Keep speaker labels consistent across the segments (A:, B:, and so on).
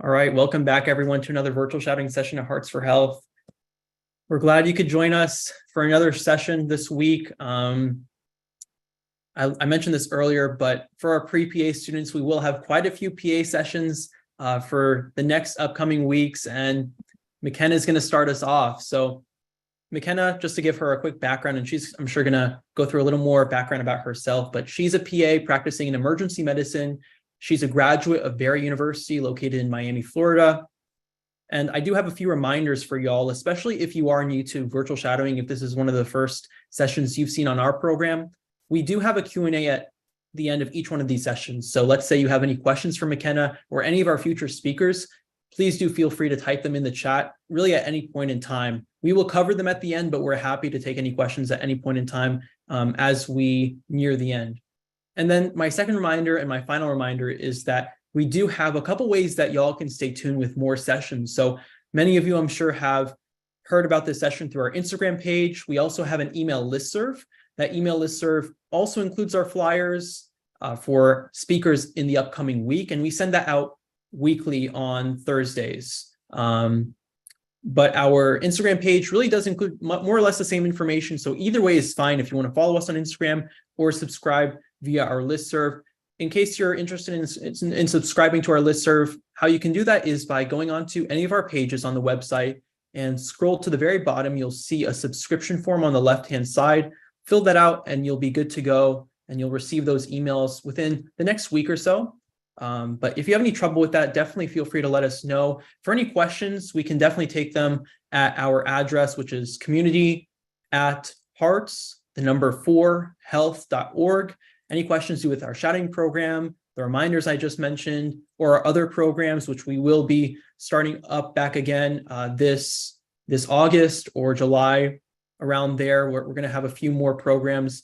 A: All right, welcome back everyone to another virtual shadowing session at Hearts for Health. We're glad you could join us for another session this week. I mentioned this earlier, but for our pre-PA students, we will have quite a few PA sessions for the next upcoming weeks, and McKenna is going to start us off. So McKenna, just to give her a quick background, and she's, I'm sure, going to go through a little more background about herself, but she's a PA practicing in emergency medicine. She's a graduate of Barry University located in Miami, Florida. And I do have a few reminders for y'all, especially if you are new to virtual shadowing, if this is one of the first sessions you've seen on our program. We do have a Q&A at the end of each one of these sessions. So let's say you have any questions for McKenna or any of our future speakers, please do feel free to type them in the chat, really at any point in time. We will cover them at the end, but we're happy to take any questions at any point in time as we near the end. And then my second reminder and my final reminder is that we do have a couple ways that y'all can stay tuned with more sessions. So many of you, I'm sure, have heard about this session through our Instagram page. We also have an email listserv. That email listserv also includes our flyers for speakers in the upcoming week, and we send that out weekly on Thursdays. But our Instagram page really does include more or less the same information. So either way is fine if you want to follow us on Instagram or subscribe via our listserv. In case you're interested in subscribing to our listserv, how you can do that is by going onto any of our pages on the website and scroll to the very bottom. You'll see a subscription form on the left-hand side. Fill that out and you'll be good to go, and you'll receive those emails within the next week or so. But if you have any trouble with that, definitely feel free to let us know. For any questions, we can definitely take them at our address, which is community@hearts4health.org. Any questions to do with our shadowing program, the reminders I just mentioned, or our other programs, which we will be starting up back again this August or July, around there. We're going to have a few more programs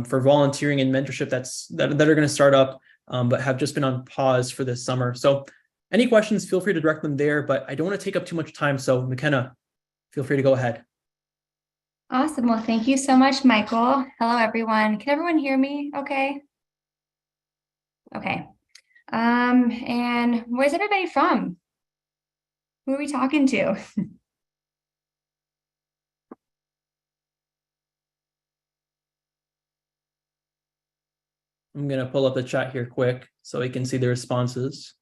A: for volunteering and mentorship that are going to start up, but have just been on pause for this summer. So any questions, feel free to direct them there, but I don't want to take up too much time. So McKenna, feel free to go ahead.
B: Awesome. Well, thank you so much, Michael. Hello, everyone. Can everyone hear me okay? Okay. And where's everybody from? Who are we talking to?
A: I'm going to pull up the chat here quick so we can see the responses.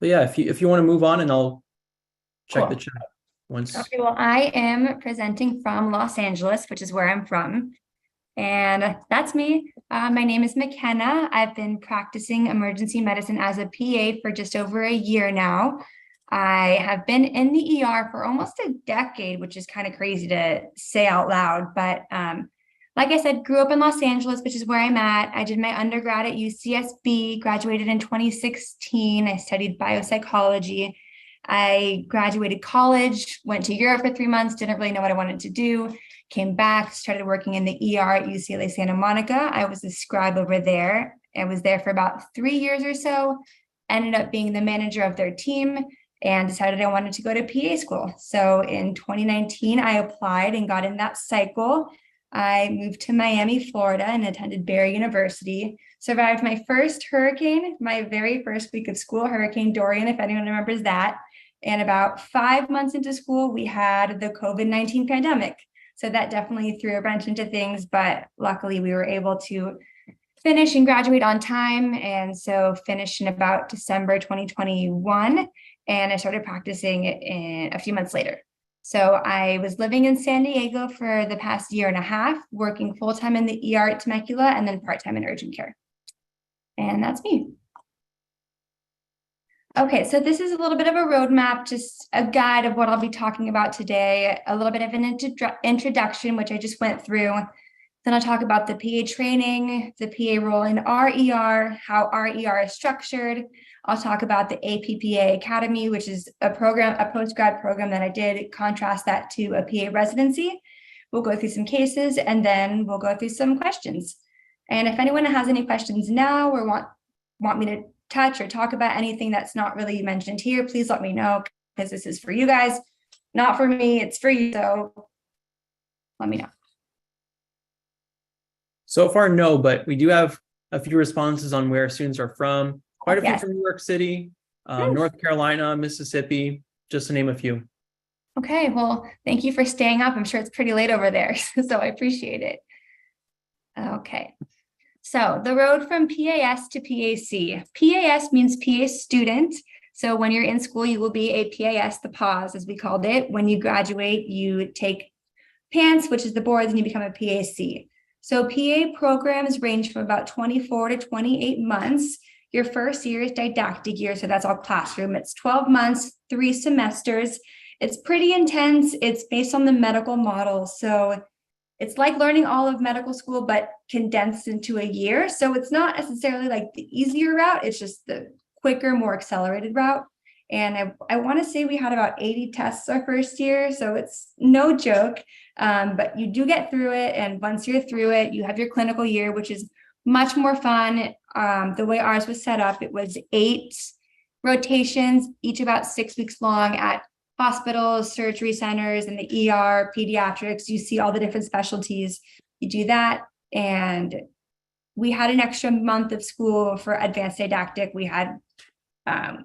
A: But yeah, if you want to move on, and I'll check the chat once.
B: Okay, well, I am presenting from Los Angeles, which is where I'm from. And that's me. My name is McKenna. I've been practicing emergency medicine as a PA for just over a year now. I have been in the ER for almost a decade, which is kind of crazy to say out loud. But like I said, grew up in Los Angeles, which is where I'm at. I did my undergrad at UCSB, graduated in 2016. I studied biopsychology. I graduated college, went to Europe for 3 months, didn't really know what I wanted to do, came back, started working in the ER at UCLA Santa Monica. I was a scribe over there. I was there for about 3 years or so, ended up being the manager of their team, and decided I wanted to go to PA school. So in 2019, I applied and got in that cycle. I moved to Miami, Florida, and attended Barry University. Survived my first hurricane, my very first week of school, Hurricane Dorian, if anyone remembers that. And about 5 months into school, we had the COVID-19 pandemic. So that definitely threw a wrench into things, but luckily we were able to finish and graduate on time. And so finished in about December 2021, and I started practicing in a few months later. So I was living in San Diego for the past year and a half, working full-time in the ER at Temecula and then part-time in urgent care. And that's me. Okay, so this is a little bit of a roadmap, just a guide of what I'll be talking about today, a little bit of an introduction, which I just went through. Then I'll talk about the PA training, the PA role in our ER, how our ER is structured. I'll talk about the APPA Academy, which is a program, a post-grad program that I did, contrast that to a PA residency. We'll go through some cases, and then we'll go through some questions. And if anyone has any questions now or want me to touch or talk about anything that's not really mentioned here, please let me know, because this is for you guys, not for me, it's for you. So let me know.
A: So far, no, but we do have a few responses on where students are from. Quite a few
B: Yes.
A: from New York City,
B: Nice.
A: North Carolina, Mississippi, just to name a few.
B: Okay, well, thank you for staying up. I'm sure it's pretty late over there, so I appreciate it. Okay, so the road from PAS to PAC. PAS means PA student. So when you're in school, you will be a PAS, the pause, as we called it. When you graduate, you take PANCE, which is the boards, and you become a PAC. So PA programs range from about 24 to 28 months. Your first year is didactic year, so that's all classroom. It's 12 months, 3 semesters. It's pretty intense. It's based on the medical model. So it's like learning all of medical school, but condensed into a year. So it's not necessarily like the easier route. It's just the quicker, more accelerated route. And I want to say we had about 80 tests our first year. So it's no joke, but you do get through it. And once you're through it, you have your clinical year, which is much more fun. The way ours was set up, it was 8 rotations, each about 6 weeks long at hospitals, surgery centers, and the ER, pediatrics. You see all the different specialties. You do that. And we had an extra month of school for advanced didactic. We had,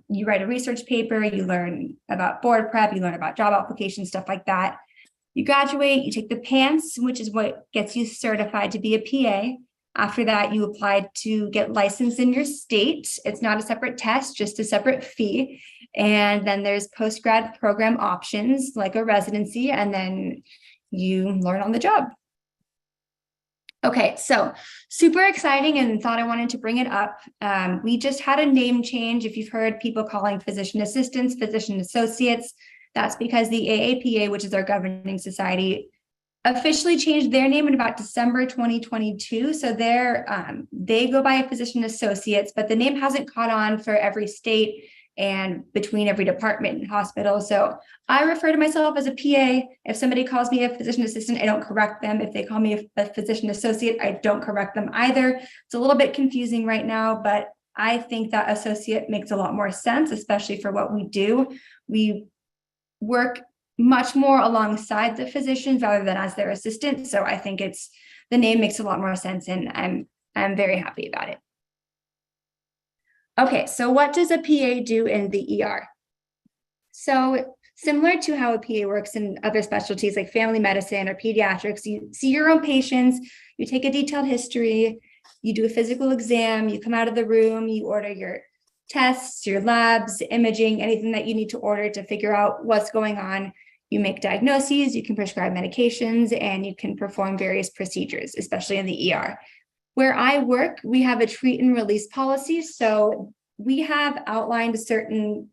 B: you write a research paper, you learn about board prep, you learn about job applications, stuff like that. You graduate, you take the PANCE, which is what gets you certified to be a PA. After that, you apply to get licensed in your state. It's not a separate test, just a separate fee. And then there's post-grad program options like a residency, and then you learn on the job. Okay, so super exciting, and thought I wanted to bring it up. We just had a name change. If you've heard people calling physician assistants, physician associates, that's because the AAPA, which is our governing society, officially changed their name in about December 2022. So they go by physician associates, but the name hasn't caught on for every state and between every department and hospital. So I refer to myself as a PA. If somebody calls me a physician assistant, I don't correct them. If they call me a physician associate, I don't correct them either. It's a little bit confusing right now, but I think that associate makes a lot more sense, especially for what we do. We work much more alongside the physicians rather than as their assistant. So I think the name makes a lot more sense, and I'm very happy about it. Okay, so what does a PA do in the ER? So similar to how a PA works in other specialties like family medicine or pediatrics, you see your own patients, you take a detailed history, you do a physical exam, you come out of the room, you order your tests, your labs, imaging, anything that you need to order to figure out what's going on. You make diagnoses, you can prescribe medications, and you can perform various procedures, especially in the ER. Where I work, we have a treat and release policy. So we have outlined certain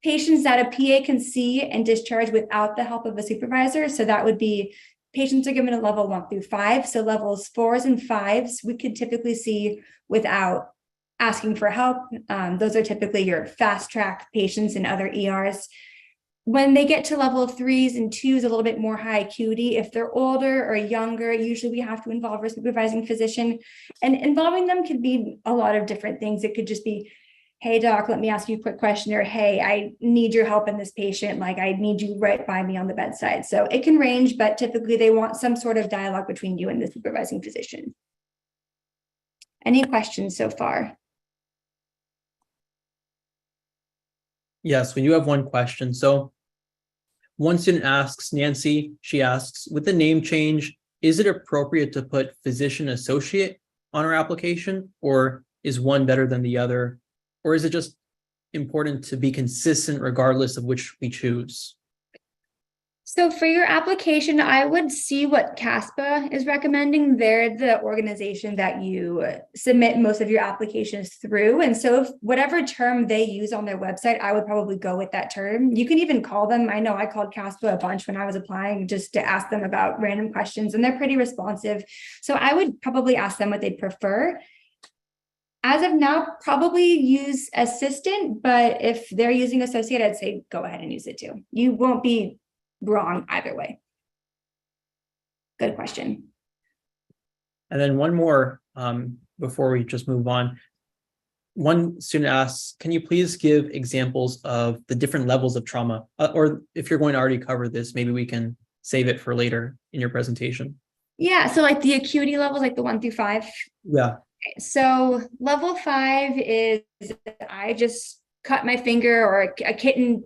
B: patients that a PA can see and discharge without the help of a supervisor. So that would be patients are given a level 1 through 5. So levels 4s and 5s, we could typically see without asking for help. Those are typically your fast track patients in other ERs. When they get to level 3s and 2s, a little bit more high acuity, if they're older or younger, usually we have to involve a supervising physician. And involving them could be a lot of different things. It could just be, hey, doc, let me ask you a quick question, or hey, I need your help in this patient. Like, I need you right by me on the bedside. So it can range, but typically they want some sort of dialogue between you and the supervising physician. Any questions so far?
A: Yes, we do have one question. So one student asks, Nancy, she asks, with the name change, is it appropriate to put physician associate on our application, or is one better than the other? Or is it just important to be consistent regardless of which we choose?
B: So for your application, I would see what CASPA is recommending. They're the organization that you submit most of your applications through. And so if whatever term they use on their website, I would probably go with that term. You can even call them. I know I called CASPA a bunch when I was applying just to ask them about random questions, and they're pretty responsive. So I would probably ask them what they'd prefer. As of now, probably use assistant, but if they're using associate, I'd say go ahead and use it too. You won't be wrong either way. Good question.
A: And then one more before we just move on. One student asks, can you please give examples of the different levels of trauma? Or if you're going to already cover this, maybe we can save it for later in your presentation.
B: Yeah, so like the acuity levels, like the 1 through 5.
A: Yeah.
B: So level 5 is I just cut my finger, or a kitten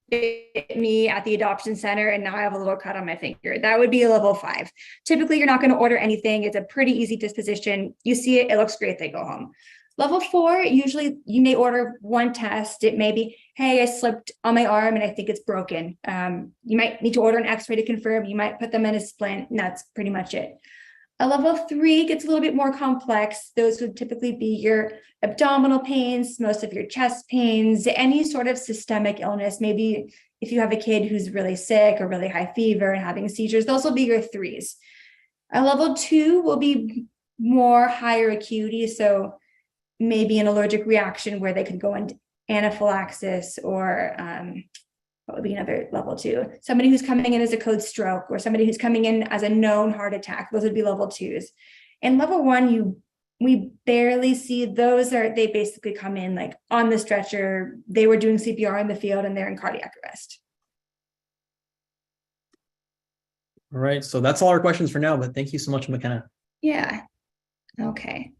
B: bit me at the adoption center and now I have a little cut on my finger. That would be a level 5. Typically, you're not going to order anything. It's a pretty easy disposition. You see it, it looks great, they go home. Level 4, usually you may order one test. It may be, hey, I slipped on my arm and I think it's broken. You might need to order an x-ray to confirm. You might put them in a splint, and that's pretty much it. A level 3 gets a little bit more complex. Those would typically be your abdominal pains, most of your chest pains, any sort of systemic illness. Maybe if you have a kid who's really sick or really high fever and having seizures, those will be your 3s. A level 2 will be more higher acuity. So maybe an allergic reaction where they could go into anaphylaxis, or what would be another level 2? Somebody who's coming in as a code stroke, or somebody who's coming in as a known heart attack. Those would be level 2s. And level 1, we barely see those. They basically come in like on the stretcher. They were doing CPR in the field and they're in cardiac arrest.
A: All right. So that's all our questions for now, but thank you so much, McKenna.
B: Yeah. Okay.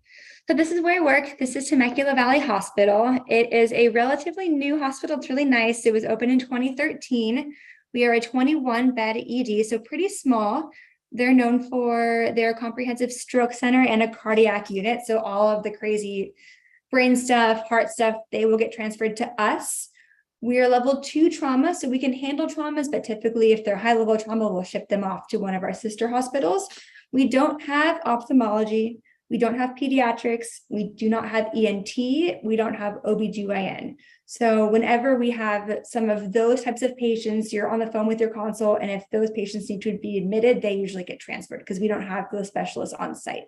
B: So this is where I work. This is Temecula Valley Hospital. It is a relatively new hospital. It's really nice. It was opened in 2013. We are a 21-bed ED, so pretty small. They're known for their comprehensive stroke center and a cardiac unit. So all of the crazy brain stuff, heart stuff, they will get transferred to us. We are level 2 trauma, so we can handle traumas, but typically if they're high level trauma, we'll ship them off to one of our sister hospitals. We don't have ophthalmology. We don't have pediatrics. We do not have ENT. We don't have OBGYN. So whenever we have some of those types of patients, you're on the phone with your consult, and if those patients need to be admitted, they usually get transferred because we don't have those specialists on site.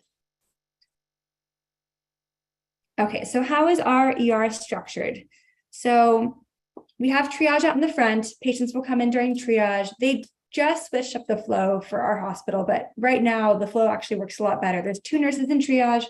B: Okay, so how is our ER structured? So we have triage out in the front. Patients will come in during triage. They just switched up the flow for our hospital, but right now the flow actually works a lot better. There's 2 nurses in triage.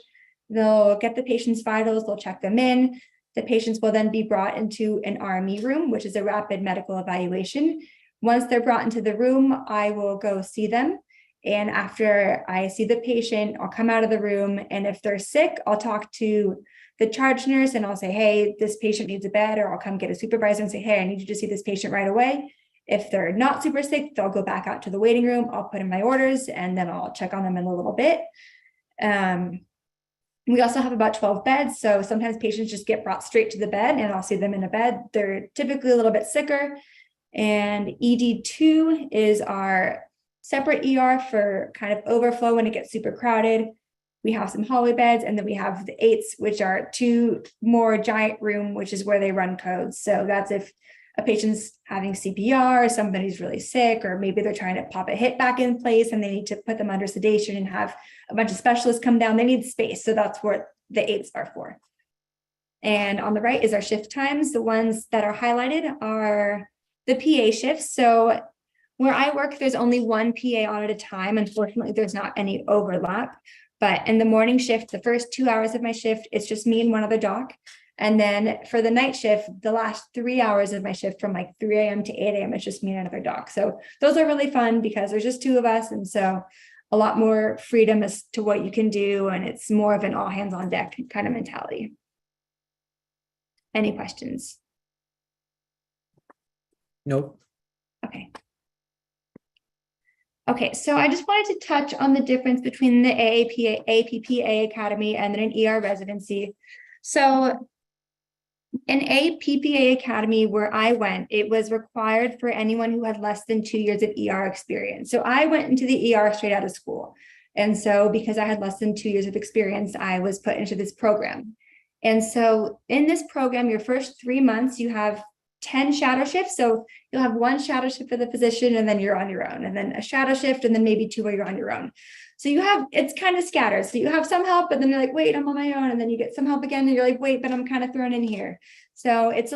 B: They'll get the patient's vitals, they'll check them in. The patients will then be brought into an RME room, which is a rapid medical evaluation. Once they're brought into the room, I will go see them. And after I see the patient, I'll come out of the room. And if they're sick, I'll talk to the charge nurse and I'll say, hey, this patient needs a bed, or I'll come get a supervisor and say, hey, I need you to see this patient right away. If they're not super sick, they'll go back out to the waiting room. I'll put in my orders and then I'll check on them in a little bit. We also have about 12 beds. So sometimes patients just get brought straight to the bed and I'll see them in a bed. They're typically a little bit sicker. And ED2 is our separate ER for kind of overflow when it gets super crowded. We have some hallway beds, and then we have the 8s, which are 2 more giant room, which is where they run codes. So that's if a patient's having CPR, somebody's really sick, or maybe they're trying to pop a hip back in place and they need to put them under sedation and have a bunch of specialists come down. They need space. So that's what the 8s are for. And on the right is our shift times. The ones that are highlighted are the PA shifts. So where I work, there's only 1 PA on at a time. Unfortunately, there's not any overlap. But in the morning shift, the first 2 hours of my shift, it's just me and one other doc. And then for the night shift, the last 3 hours of my shift from like 3 a.m. to 8 a.m., it's just me and another doc. So those are really fun because there's just 2 of us. And so a lot more freedom as to what you can do. And it's more of an all hands on deck kind of mentality. Any questions?
A: Nope.
B: Okay. Okay, so I just wanted to touch on the difference between the APPA Academy and then an ER residency. So an APPA Academy, where I went, it was required for anyone who had less than 2 years of ER experience. So I went into the ER straight out of school. And so because I had less than 2 years of experience, I was put into this program. And so in this program, your first 3 months, you have 10 shadow shifts. So you'll have 1 shadow shift for the physician, and then you're on your own, and then a shadow shift, and then maybe 2 where you're on your own. So it's kind of scattered. So you have some help, but then you're like, wait, I'm on my own. And then you get some help again, and you're like, wait, but I'm kind of thrown in here. So it's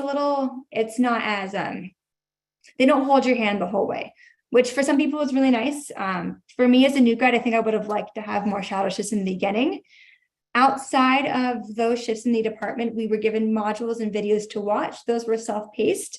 B: not as, they don't hold your hand the whole way, which for some people is really nice. For me as a new grad, I think I would have liked to have more shadow shifts in the beginning. Outside of those shifts in the department, we were given modules and videos to watch. Those were self-paced,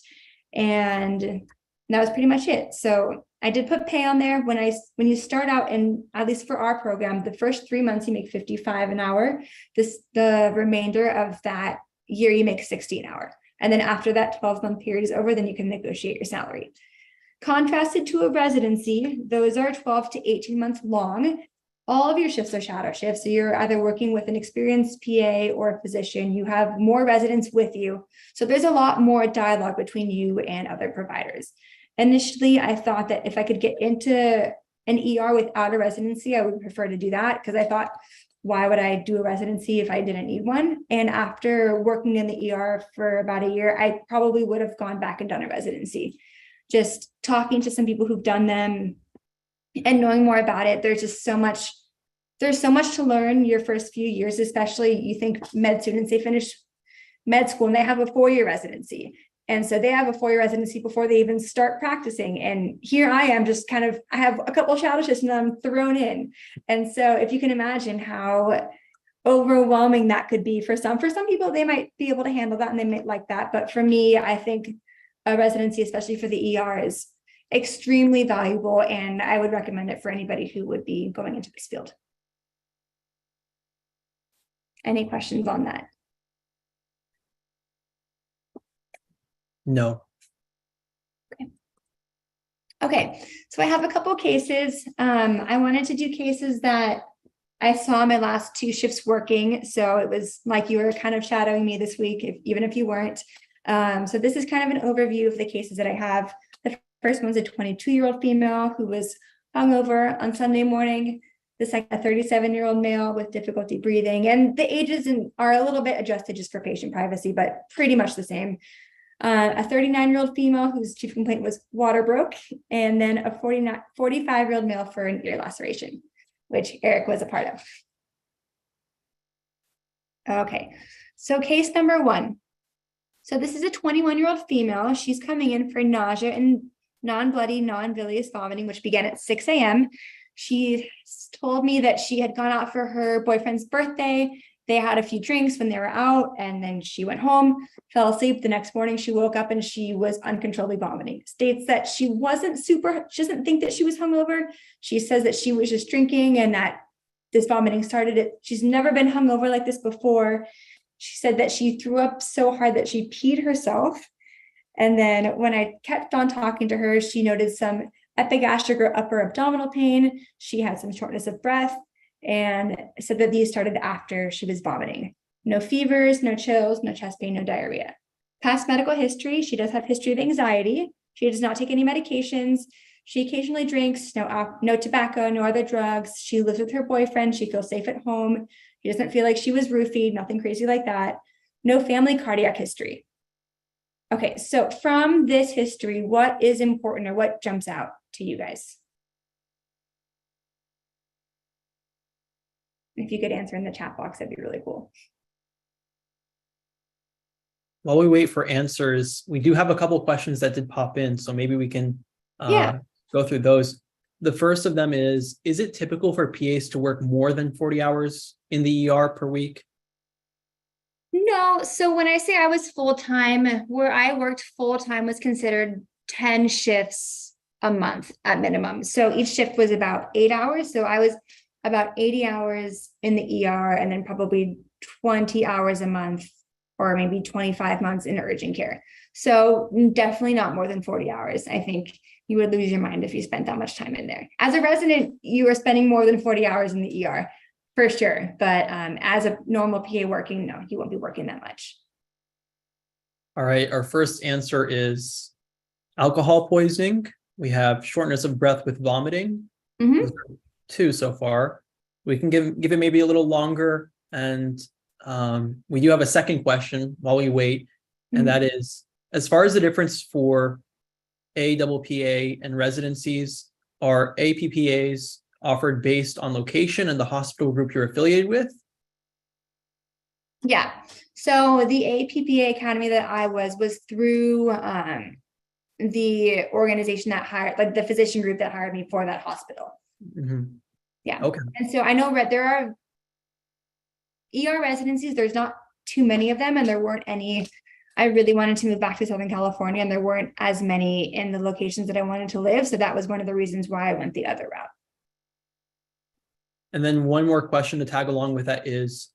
B: and that was pretty much it. So I did put pay on there. When you start out, and at least for our program, the first 3 months you make 55 an hour. The remainder of that year you make 60 an hour. And then after that 12-month period is over, then you can negotiate your salary. Contrasted to a residency, those are 12 to 18 months long. All of your shifts are shadow shifts. So you're either working with an experienced PA or a physician. You have more residents with you. So there's a lot more dialogue between you and other providers. Initially, I thought that if I could get into an ER without a residency, I would prefer to do that, because I thought, why would I do a residency if I didn't need one? And after working in the ER for about a year, I probably would have gone back and done a residency. Just talking to some people who've done them and knowing more about it, there's so much to learn your first few years, especially. You think med students, they finish med school and they have a 4-year residency. And so they have a 4-year residency before they even start practicing. And here I am, just I have a couple of shadow shifts and I'm thrown in. And so if you can imagine how overwhelming that could be for some people, they might be able to handle that and they might like that. But for me, I think a residency, especially for the ER, is extremely valuable. And I would recommend it for anybody who would be going into this field. Any questions on that?
A: No.
B: Okay, so I have a couple cases. I wanted to do cases that I saw my last 2 shifts working. So it was like you were kind of shadowing me this week, even if you weren't. So this is kind of an overview of the cases that I have. The first one's a 22-year-old female who was hungover on Sunday morning. The second, a 37-year-old male with difficulty breathing. And the ages are a little bit adjusted just for patient privacy, but pretty much the same. A 39-year-old female whose chief complaint was water broke, and then a 45-year-old male for an ear laceration, which Eric was a part of. Okay, so case number 1. So this is a 21-year-old female. She's coming in for nausea and non-bloody, non-bilious vomiting, which began at 6 a.m. She told me that she had gone out for her boyfriend's birthday. They had a few drinks when they were out, and then she went home, fell asleep. The next morning, she woke up and she was uncontrollably vomiting. States that she doesn't think that she was hungover. She says that she was just drinking and that this vomiting started. She's never been hungover like this before. She said that she threw up so hard that she peed herself. And then when I kept on talking to her, she noted some epigastric or upper abdominal pain. She had some shortness of breath, and said that these started after she was vomiting. No fevers, no chills, no chest pain, no diarrhea. Past medical history, she does have history of anxiety. She does not take any medications. She occasionally drinks, no tobacco, no other drugs. She lives with her boyfriend. She feels safe at home. She doesn't feel like she was roofied, nothing crazy like that. No family cardiac history. Okay, so from this history, what is important or what jumps out to you guys? If you could answer in the chat box, that'd be really cool.
A: While we wait for answers, we do have a couple questions that did pop in, so maybe we can go through those. The first of them is it typical for PAs to work more than 40 hours in the ER per week?
B: No. So when I say I was full-time, where I worked full-time was considered 10 shifts a month at minimum. So each shift was about 8 hours. So I was about 80 hours in the ER, and then probably 20 hours a month, or maybe 25 months in urgent care. So definitely not more than 40 hours. I think you would lose your mind if you spent that much time in there. As a resident, you are spending more than 40 hours in the ER for sure. But as a normal PA working, no, you won't be working that much.
A: All right, our first answer is alcohol poisoning. We have shortness of breath with vomiting.
B: Mm-hmm.
A: 2 so far. We can give it maybe a little longer, and we do have a second question while we wait, and that is, as far as the difference for APPA and residencies, are APPAs offered based on location and the hospital group you're affiliated with?
B: Yeah, so the APPA Academy that I was through the organization that hired, like the physician group that hired me for that hospital.
A: Mm-hmm.
B: Yeah.
A: Okay.
B: And so I know there are ER residencies, there's not too many of them, and there weren't any I really wanted to move back to Southern California, and there weren't as many in the locations that I wanted to live. So that was one of the reasons why I went the other route.
A: And then one more question to tag along with that is,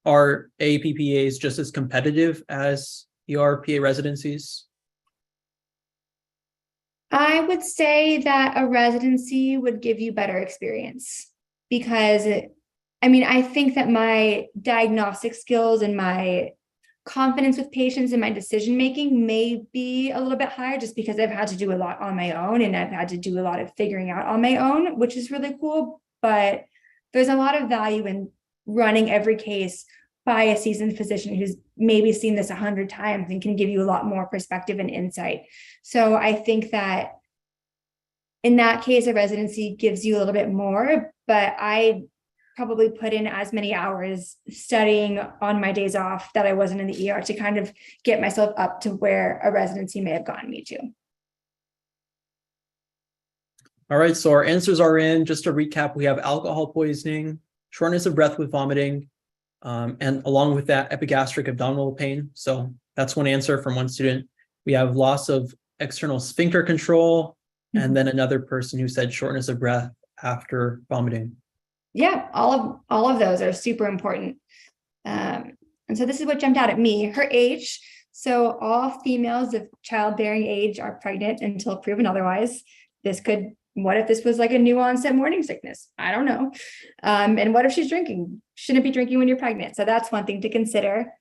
A: are APPAs just as competitive as ERPA residencies?
B: I would say that a residency would give you better experience because I think that my diagnostic skills and my confidence with patients and my decision making may be a little bit higher just because I've had to do a lot on my own and I've had to do a lot of figuring out on my own, which is really cool. But there's a lot of value in running every case by a seasoned physician who's maybe seen this 100 times and can give you a lot more perspective and insight. So I think that in that case, a residency gives you a little bit more, but I probably put in as many hours studying on my days off that I wasn't in the ER to kind of get myself up to where a residency may have gotten me to.
A: All right, so our answers are in. Just to recap, we have alcohol poisoning, shortness of breath with vomiting, and along with that, epigastric abdominal pain. So that's one answer from one student. We have loss of external sphincter control, and then another person who said shortness of breath after vomiting.
B: Yeah, all of those are super important. And so this is what jumped out at me. Her age. So all females of childbearing age are pregnant until proven otherwise. What if this was like a new onset morning sickness? I don't know. And what if she's drinking? Shouldn't be drinking when you're pregnant. So that's one thing to consider.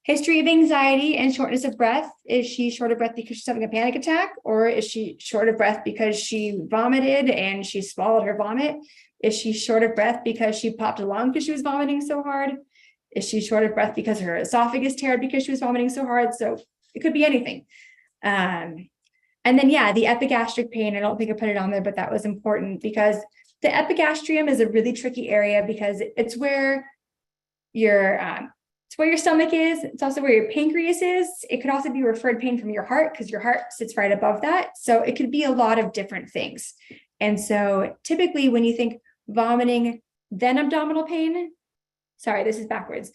B: History of anxiety and shortness of breath. Is she short of breath because she's having a panic attack? Or is she short of breath because she vomited and she swallowed her vomit? Is she short of breath because she popped a lung because she was vomiting so hard? Is she short of breath because her esophagus teared because she was vomiting so hard? So it could be anything. And then, yeah, the epigastric pain, I don't think I put it on there, but that was important because the epigastrium is a really tricky area because it's where your stomach is. It's also where your pancreas is. It could also be referred pain from your heart because your heart sits right above that. So it could be a lot of different things. And so typically when you think vomiting, then abdominal pain, sorry, this is backwards.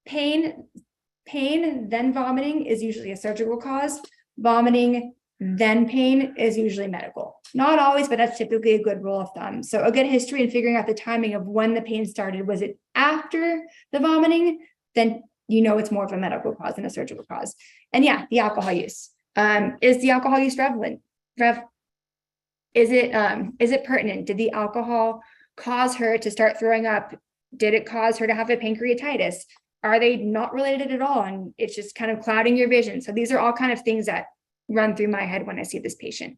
B: Pain, then vomiting is usually a surgical cause. Vomiting, then pain is usually medical. Not always, but that's typically a good rule of thumb. So a good history in figuring out the timing of when the pain started. Was it after the vomiting? Then you know it's more of a medical cause than a surgical cause. And yeah, the alcohol use. Is the alcohol use prevalent? Is it pertinent? Did the alcohol cause her to start throwing up? Did it cause her to have a pancreatitis? Are they not related at all? And it's just kind of clouding your vision. So these are all kind of things that run through my head when I see this patient.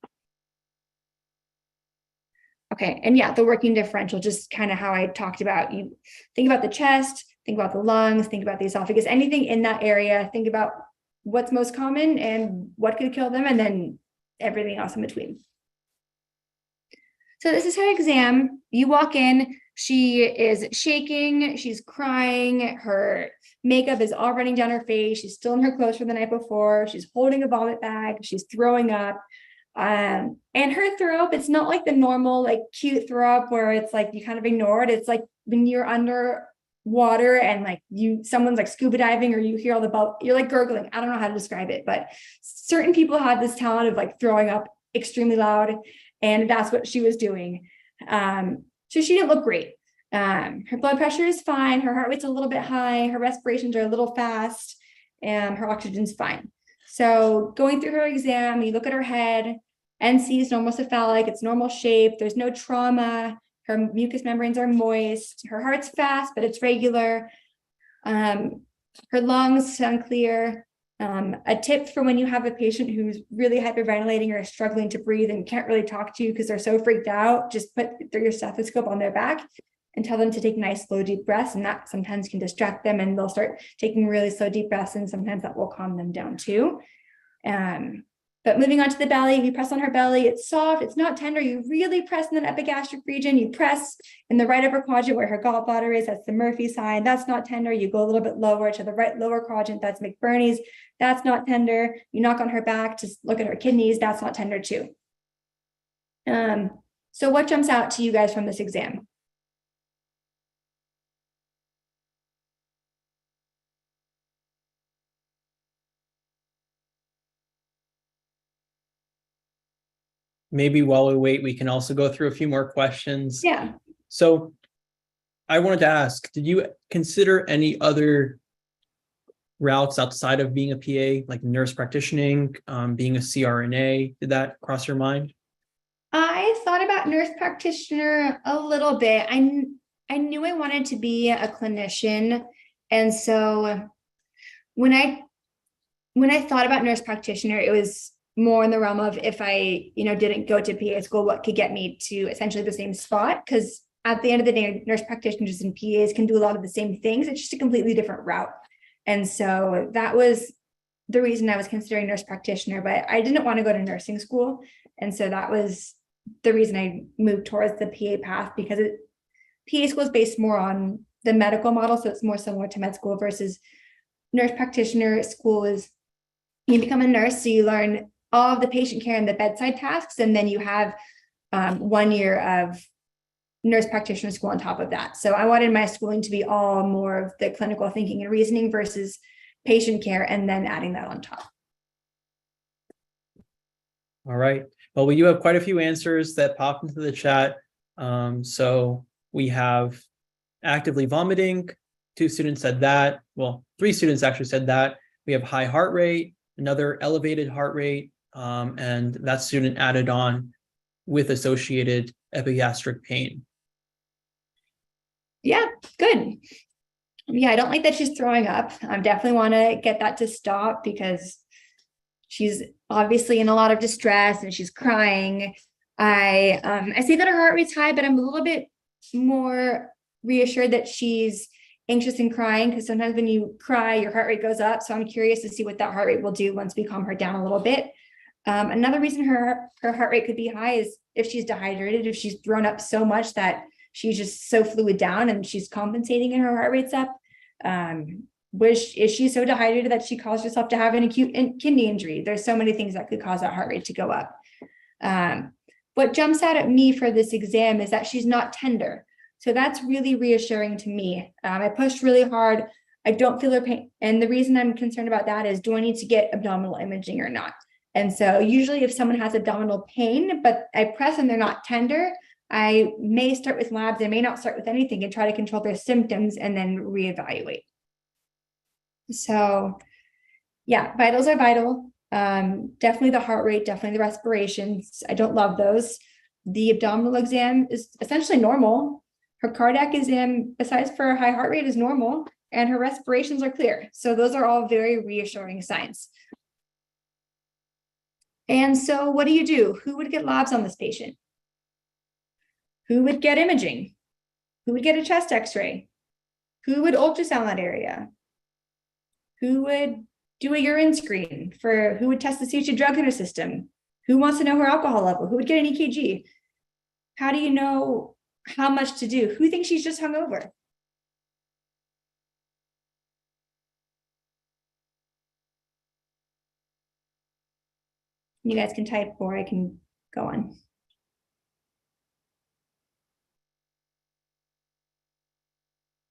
B: Okay, and yeah, the working differential, just kind of how I talked about. You think about the chest, think about the lungs, think about the esophagus, anything in that area, think about what's most common and what could kill them, and then everything else in between. So this is her exam. You walk in, she is shaking, she's crying, her makeup is all running down her face, she's still in her clothes from the night before, she's holding a vomit bag, she's throwing up. And her throw up, it's not like the normal, like cute throw up where it's like you kind of ignore it. It's like when you're under water and like someone's like scuba diving or you hear all the bubble, you're like gurgling. I don't know how to describe it, but certain people have this talent of like throwing up extremely loud. And that's what she was doing. So she didn't look great. Her blood pressure is fine. Her heart rate's a little bit high. Her respirations are a little fast and her oxygen's fine. So going through her exam, you look at her head, NC is normal cephalic, it's normal shape, there's no trauma, her mucous membranes are moist, her heart's fast, but it's regular. Her lungs sound clear. A tip for when you have a patient who's really hyperventilating or struggling to breathe and can't really talk to you because they're so freaked out, just put your stethoscope on their back and tell them to take nice, slow, deep breaths. And that sometimes can distract them and they'll start taking really slow, deep breaths. And sometimes that will calm them down too. But moving on to the belly, you press on her belly, it's soft, it's not tender. You really press in the epigastric region. You press in the right upper quadrant where her gallbladder is, that's the Murphy sign. That's not tender. You go a little bit lower to the right lower quadrant, that's McBurney's. That's not tender. You knock on her back to look at her kidneys, that's not tender too. So what jumps out to you guys from this exam?
A: maybe while we wait, we can also go through a few more questions.
B: Yeah.
A: So I wanted to ask, did you consider any other routes outside of being a PA, like nurse practicing, being a CRNA? Did that cross your mind?
B: I thought about nurse practitioner a little bit. I knew I wanted to be a clinician. And so when I thought about nurse practitioner, it was more in the realm of if I, didn't go to PA school, what could get me to essentially the same spot? Because at the end of the day, nurse practitioners and PAs can do a lot of the same things. It's just a completely different route. And so that was the reason I was considering nurse practitioner, but I didn't want to go to nursing school. And so that was the reason I moved towards the PA path, because PA school is based more on the medical model. So it's more similar to med school versus nurse practitioner school is you become a nurse. So you learn all of the patient care and the bedside tasks. And then you have 1 year of nurse practitioner school on top of that. So I wanted my schooling to be all more of the clinical thinking and reasoning versus patient care, and then adding that on top.
A: All right. Well, we do have quite a few answers that popped into the chat. So we have actively vomiting. 2 students said that. Well, 3 students actually said that. We have high heart rate, another elevated heart rate, and that student added on with associated epigastric pain.
B: Yeah, good. Yeah, I don't like that she's throwing up. I definitely want to get that to stop, because she's obviously in a lot of distress and she's crying. I see that her heart rate's high, but I'm a little bit more reassured that she's anxious and crying, because sometimes when you cry, your heart rate goes up. So I'm curious to see what that heart rate will do once we calm her down a little bit. Another reason her heart rate could be high is if she's dehydrated, if she's thrown up so much that she's just so fluid down and she's compensating and her heart rate's up. Is she so dehydrated that she caused herself to have an acute kidney injury? There's so many things that could cause that heart rate to go up. What jumps out at me for this exam is that she's not tender. So that's really reassuring to me. I pushed really hard. I don't feel her pain. And the reason I'm concerned about that is, do I need to get abdominal imaging or not? And so usually if someone has abdominal pain, but I press and they're not tender, I may start with labs. I may not start with anything and try to control their symptoms and then reevaluate. So yeah, vitals are vital. Definitely the heart rate, definitely the respirations. I don't love those. The abdominal exam is essentially normal. Her cardiac exam, besides for a high heart rate, is normal, and her respirations are clear. So those are all very reassuring signs. And so what do? Who would get labs on this patient? Who would get imaging? Who would get a chest x-ray? Who would ultrasound that area? Who would do a urine screen who would test to see if she had drugs in her system? Who wants to know her alcohol level? Who would get an EKG? How do you know how much to do? Who thinks she's just hungover? You guys can type or I can go on.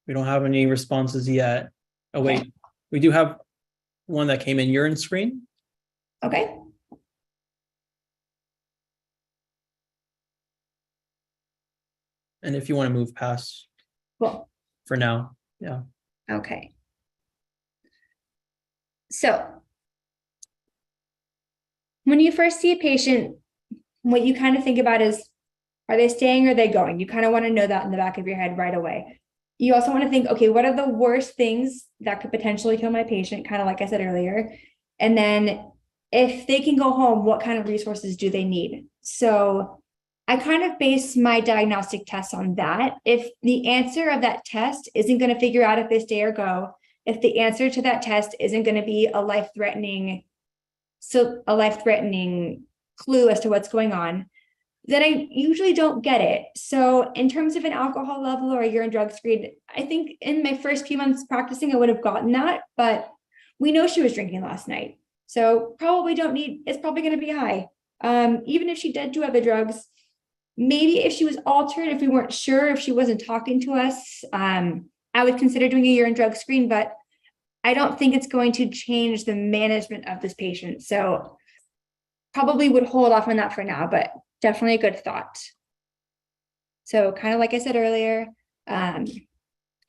A: We don't have any responses yet. Oh, wait, okay. We do have one that came in urine screen.
B: Okay.
A: And if you want to move past,
B: cool.
A: For now, yeah.
B: Okay. So when you first see a patient, what you kind of think about is, are they staying or are they going? You kind of want to know that in the back of your head right away. You also want to think, okay, what are the worst things that could potentially kill my patient? Kind of like I said earlier. And then if they can go home, what kind of resources do they need? So I kind of base my diagnostic tests on that. If the answer of that test isn't going to figure out if they stay or go, if the answer to that test isn't going to be a life-threatening clue as to what's going on, then I usually don't get it. So in terms of an alcohol level or a urine drug screen, I think in my first few months practicing, I would have gotten that, but we know she was drinking last night. So probably it's probably going to be high. Even if she did do other drugs, maybe if she was altered, if we weren't sure, if she wasn't talking to us, I would consider doing a urine drug screen, but I don't think it's going to change the management of this patient. So probably would hold off on that for now, but definitely a good thought. So kind of like I said earlier,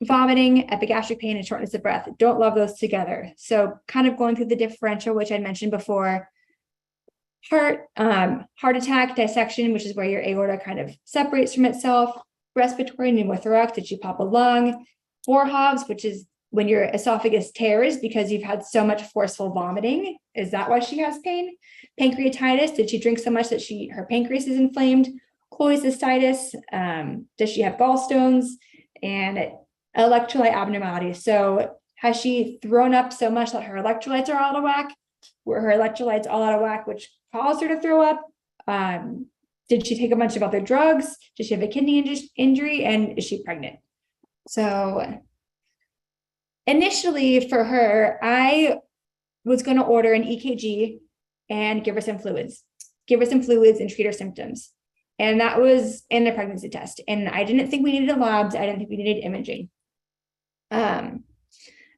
B: vomiting, epigastric pain, and shortness of breath. Don't love those together. So kind of going through the differential, which I mentioned before, heart attack dissection, which is where your aorta kind of separates from itself, respiratory pneumothorax, did she pop a lung, Boerhaave, which is when your esophagus tears because you've had so much forceful vomiting. Is that why she has pain? Pancreatitis, did she drink so much that her pancreas is inflamed? Cholecystitis, does she have gallstones? And electrolyte abnormalities. So has she thrown up so much that her electrolytes are out of whack? Were her electrolytes all out of whack, which caused her to throw up? Did she take a bunch of other drugs? Did she have a kidney injury? And is she pregnant? So initially for her, I was going to order an EKG and give her some fluids and treat her symptoms. And that was in a pregnancy test. And I didn't think we needed labs. I didn't think we needed imaging. And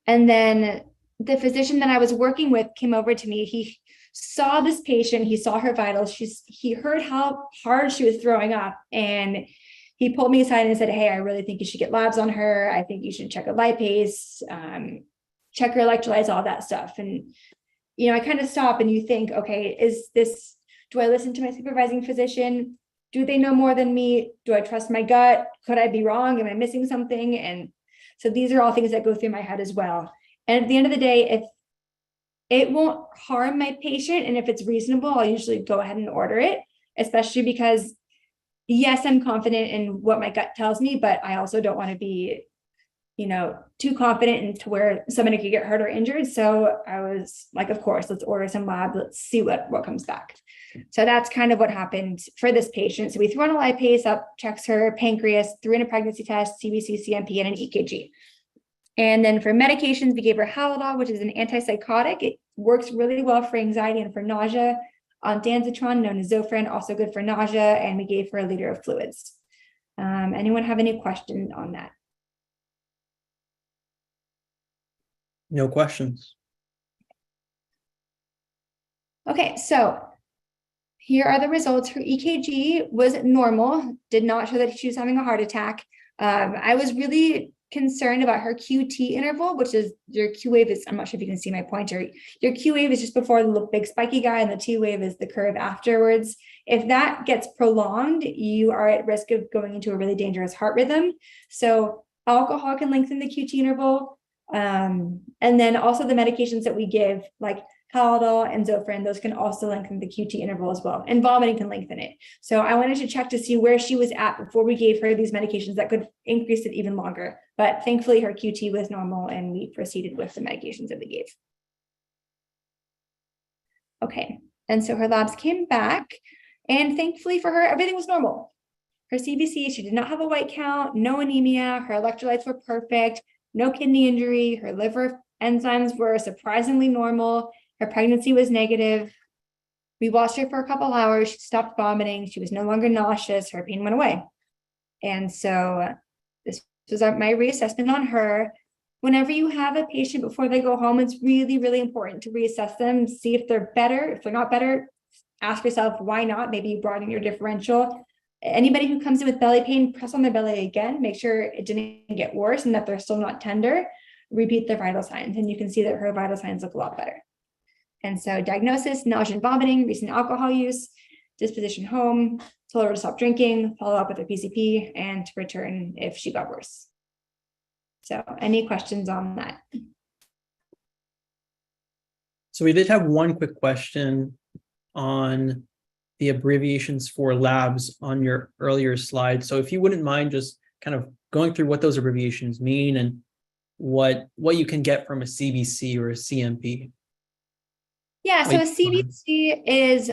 B: then the physician that I was working with came over to me. He saw this patient, he saw her vitals. He heard how hard she was throwing up. And he pulled me aside and said, hey, I really think you should get labs on her. I think you should check a lipase, check her electrolytes, all that stuff. And, I kind of stop and you think, okay, do I listen to my supervising physician? Do they know more than me? Do I trust my gut? Could I be wrong? Am I missing something? And so these are all things that go through my head as well. And at the end of the day, if it won't harm my patient and if it's reasonable, I'll usually go ahead and order it, especially because yes, I'm confident in what my gut tells me, but I also don't want to be, too confident into where somebody could get hurt or injured. So I was like, of course, let's order some labs. Let's see what comes back. So that's kind of what happened for this patient. So we threw on a lipase up, checks her pancreas, threw in a pregnancy test, CBC, CMP, and an EKG. And then for medications, we gave her Halidol, which is an antipsychotic. It works really well for anxiety and for nausea. Ondansetron, known as Zofran, also good for nausea. And we gave her a liter of fluids. Anyone have any questions on that?
A: No questions.
B: Okay, so here are the results. Her EKG was normal, did not show that she was having a heart attack. I was really concerned about her QT interval, which is your Q wave is, I'm not sure if you can see my pointer. Your Q wave is just before the big spiky guy and the T wave is the curve afterwards. If that gets prolonged, you are at risk of going into a really dangerous heart rhythm. So alcohol can lengthen the QT interval. And then also the medications that we give, like Halidol and Zofran, those can also lengthen the QT interval as well. And vomiting can lengthen it. So I wanted to check to see where she was at before we gave her these medications that could increase it even longer. But thankfully her QT was normal and we proceeded with the medications that we gave. Okay, and so her labs came back and thankfully for her, everything was normal. Her CBC, she did not have a white count, no anemia, her electrolytes were perfect, no kidney injury, her liver enzymes were surprisingly normal, her pregnancy was negative. We watched her for a couple hours, she stopped vomiting, she was no longer nauseous, her pain went away. And so this was my reassessment on her. Whenever you have a patient before they go home, it's really, really important to reassess them, see if they're better. If they're not better, ask yourself, why not? Maybe you broaden your differential. Anybody who comes in with belly pain, press on their belly again, make sure it didn't get worse and that they're still not tender. Repeat their vital signs, and you can see that her vital signs look a lot better. And so diagnosis, nausea and vomiting, recent alcohol use, disposition home, told her to stop drinking, follow up with her PCP, and to return if she got worse. So any questions on that?
A: So we did have one quick question on the abbreviations for labs on your earlier slide. So if you wouldn't mind just kind of going through what those abbreviations mean and what you can get from a CBC or a CMP.
B: Yeah, so a CBC is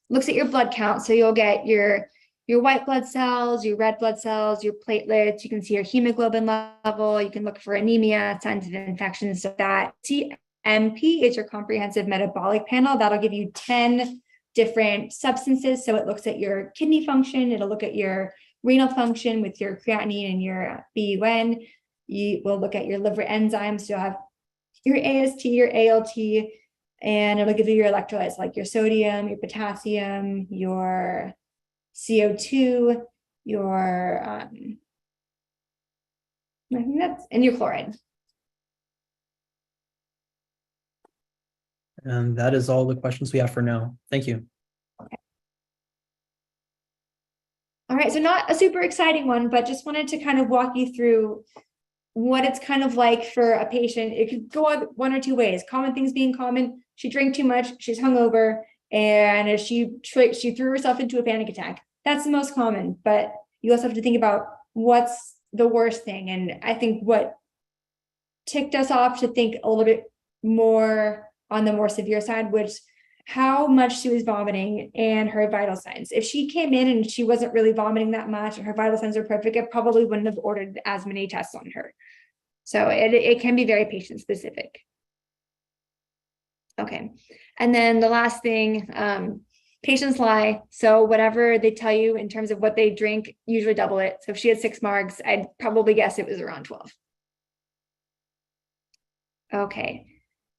B: looks at your blood count. So you'll get your white blood cells, your red blood cells, your platelets. You can see your hemoglobin level. You can look for anemia, signs of infections, so that. CMP is your comprehensive metabolic panel. That'll give you 10 different substances. So it looks at your kidney function. It'll look at your renal function with your creatinine and your BUN. You will look at your liver enzymes. You'll have your AST, your ALT, and it'll give you your electrolytes like your sodium, your potassium, your CO2, your, I think that's, and your chloride.
A: And that is all the questions we have for now. Thank you.
B: All right, so not a super exciting one, but just wanted to kind of walk you through what it's kind of like for a patient. It could go on one or two ways. Common things being common: she drank too much, she's hungover, and she threw herself into a panic attack. That's the most common, but you also have to think about what's the worst thing. And I think what ticked us off to think a little bit more on the more severe side, which how much she was vomiting and her vital signs. If she came in and she wasn't really vomiting that much and her vital signs are perfect, I probably wouldn't have ordered as many tests on her. So it can be very patient specific. Okay. And then the last thing, patients lie. So whatever they tell you in terms of what they drink, usually double it. So if she had 6 margs, I'd probably guess it was around 12. Okay.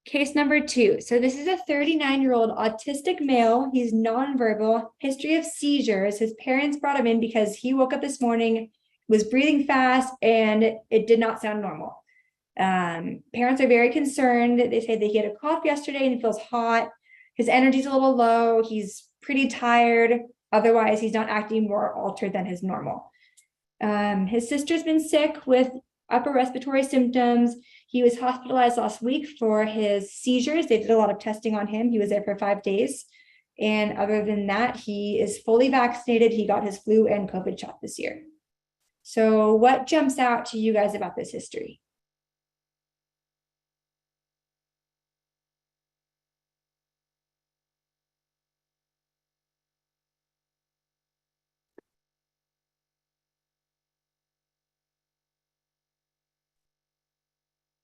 B: Case number 2. So this is a 39-year-old autistic male. He's nonverbal, history of seizures. His parents brought him in because he woke up this morning, was breathing fast, and it did not sound normal. Parents are very concerned. They say that he had a cough yesterday and he feels hot. His energy's a little low. He's pretty tired. Otherwise, he's not acting more altered than his normal. His sister's been sick with upper respiratory symptoms. He was hospitalized last week for his seizures. They did a lot of testing on him. He was there for 5 days. And other than that, he is fully vaccinated. He got his flu and COVID shot this year. So what jumps out to you guys about this history?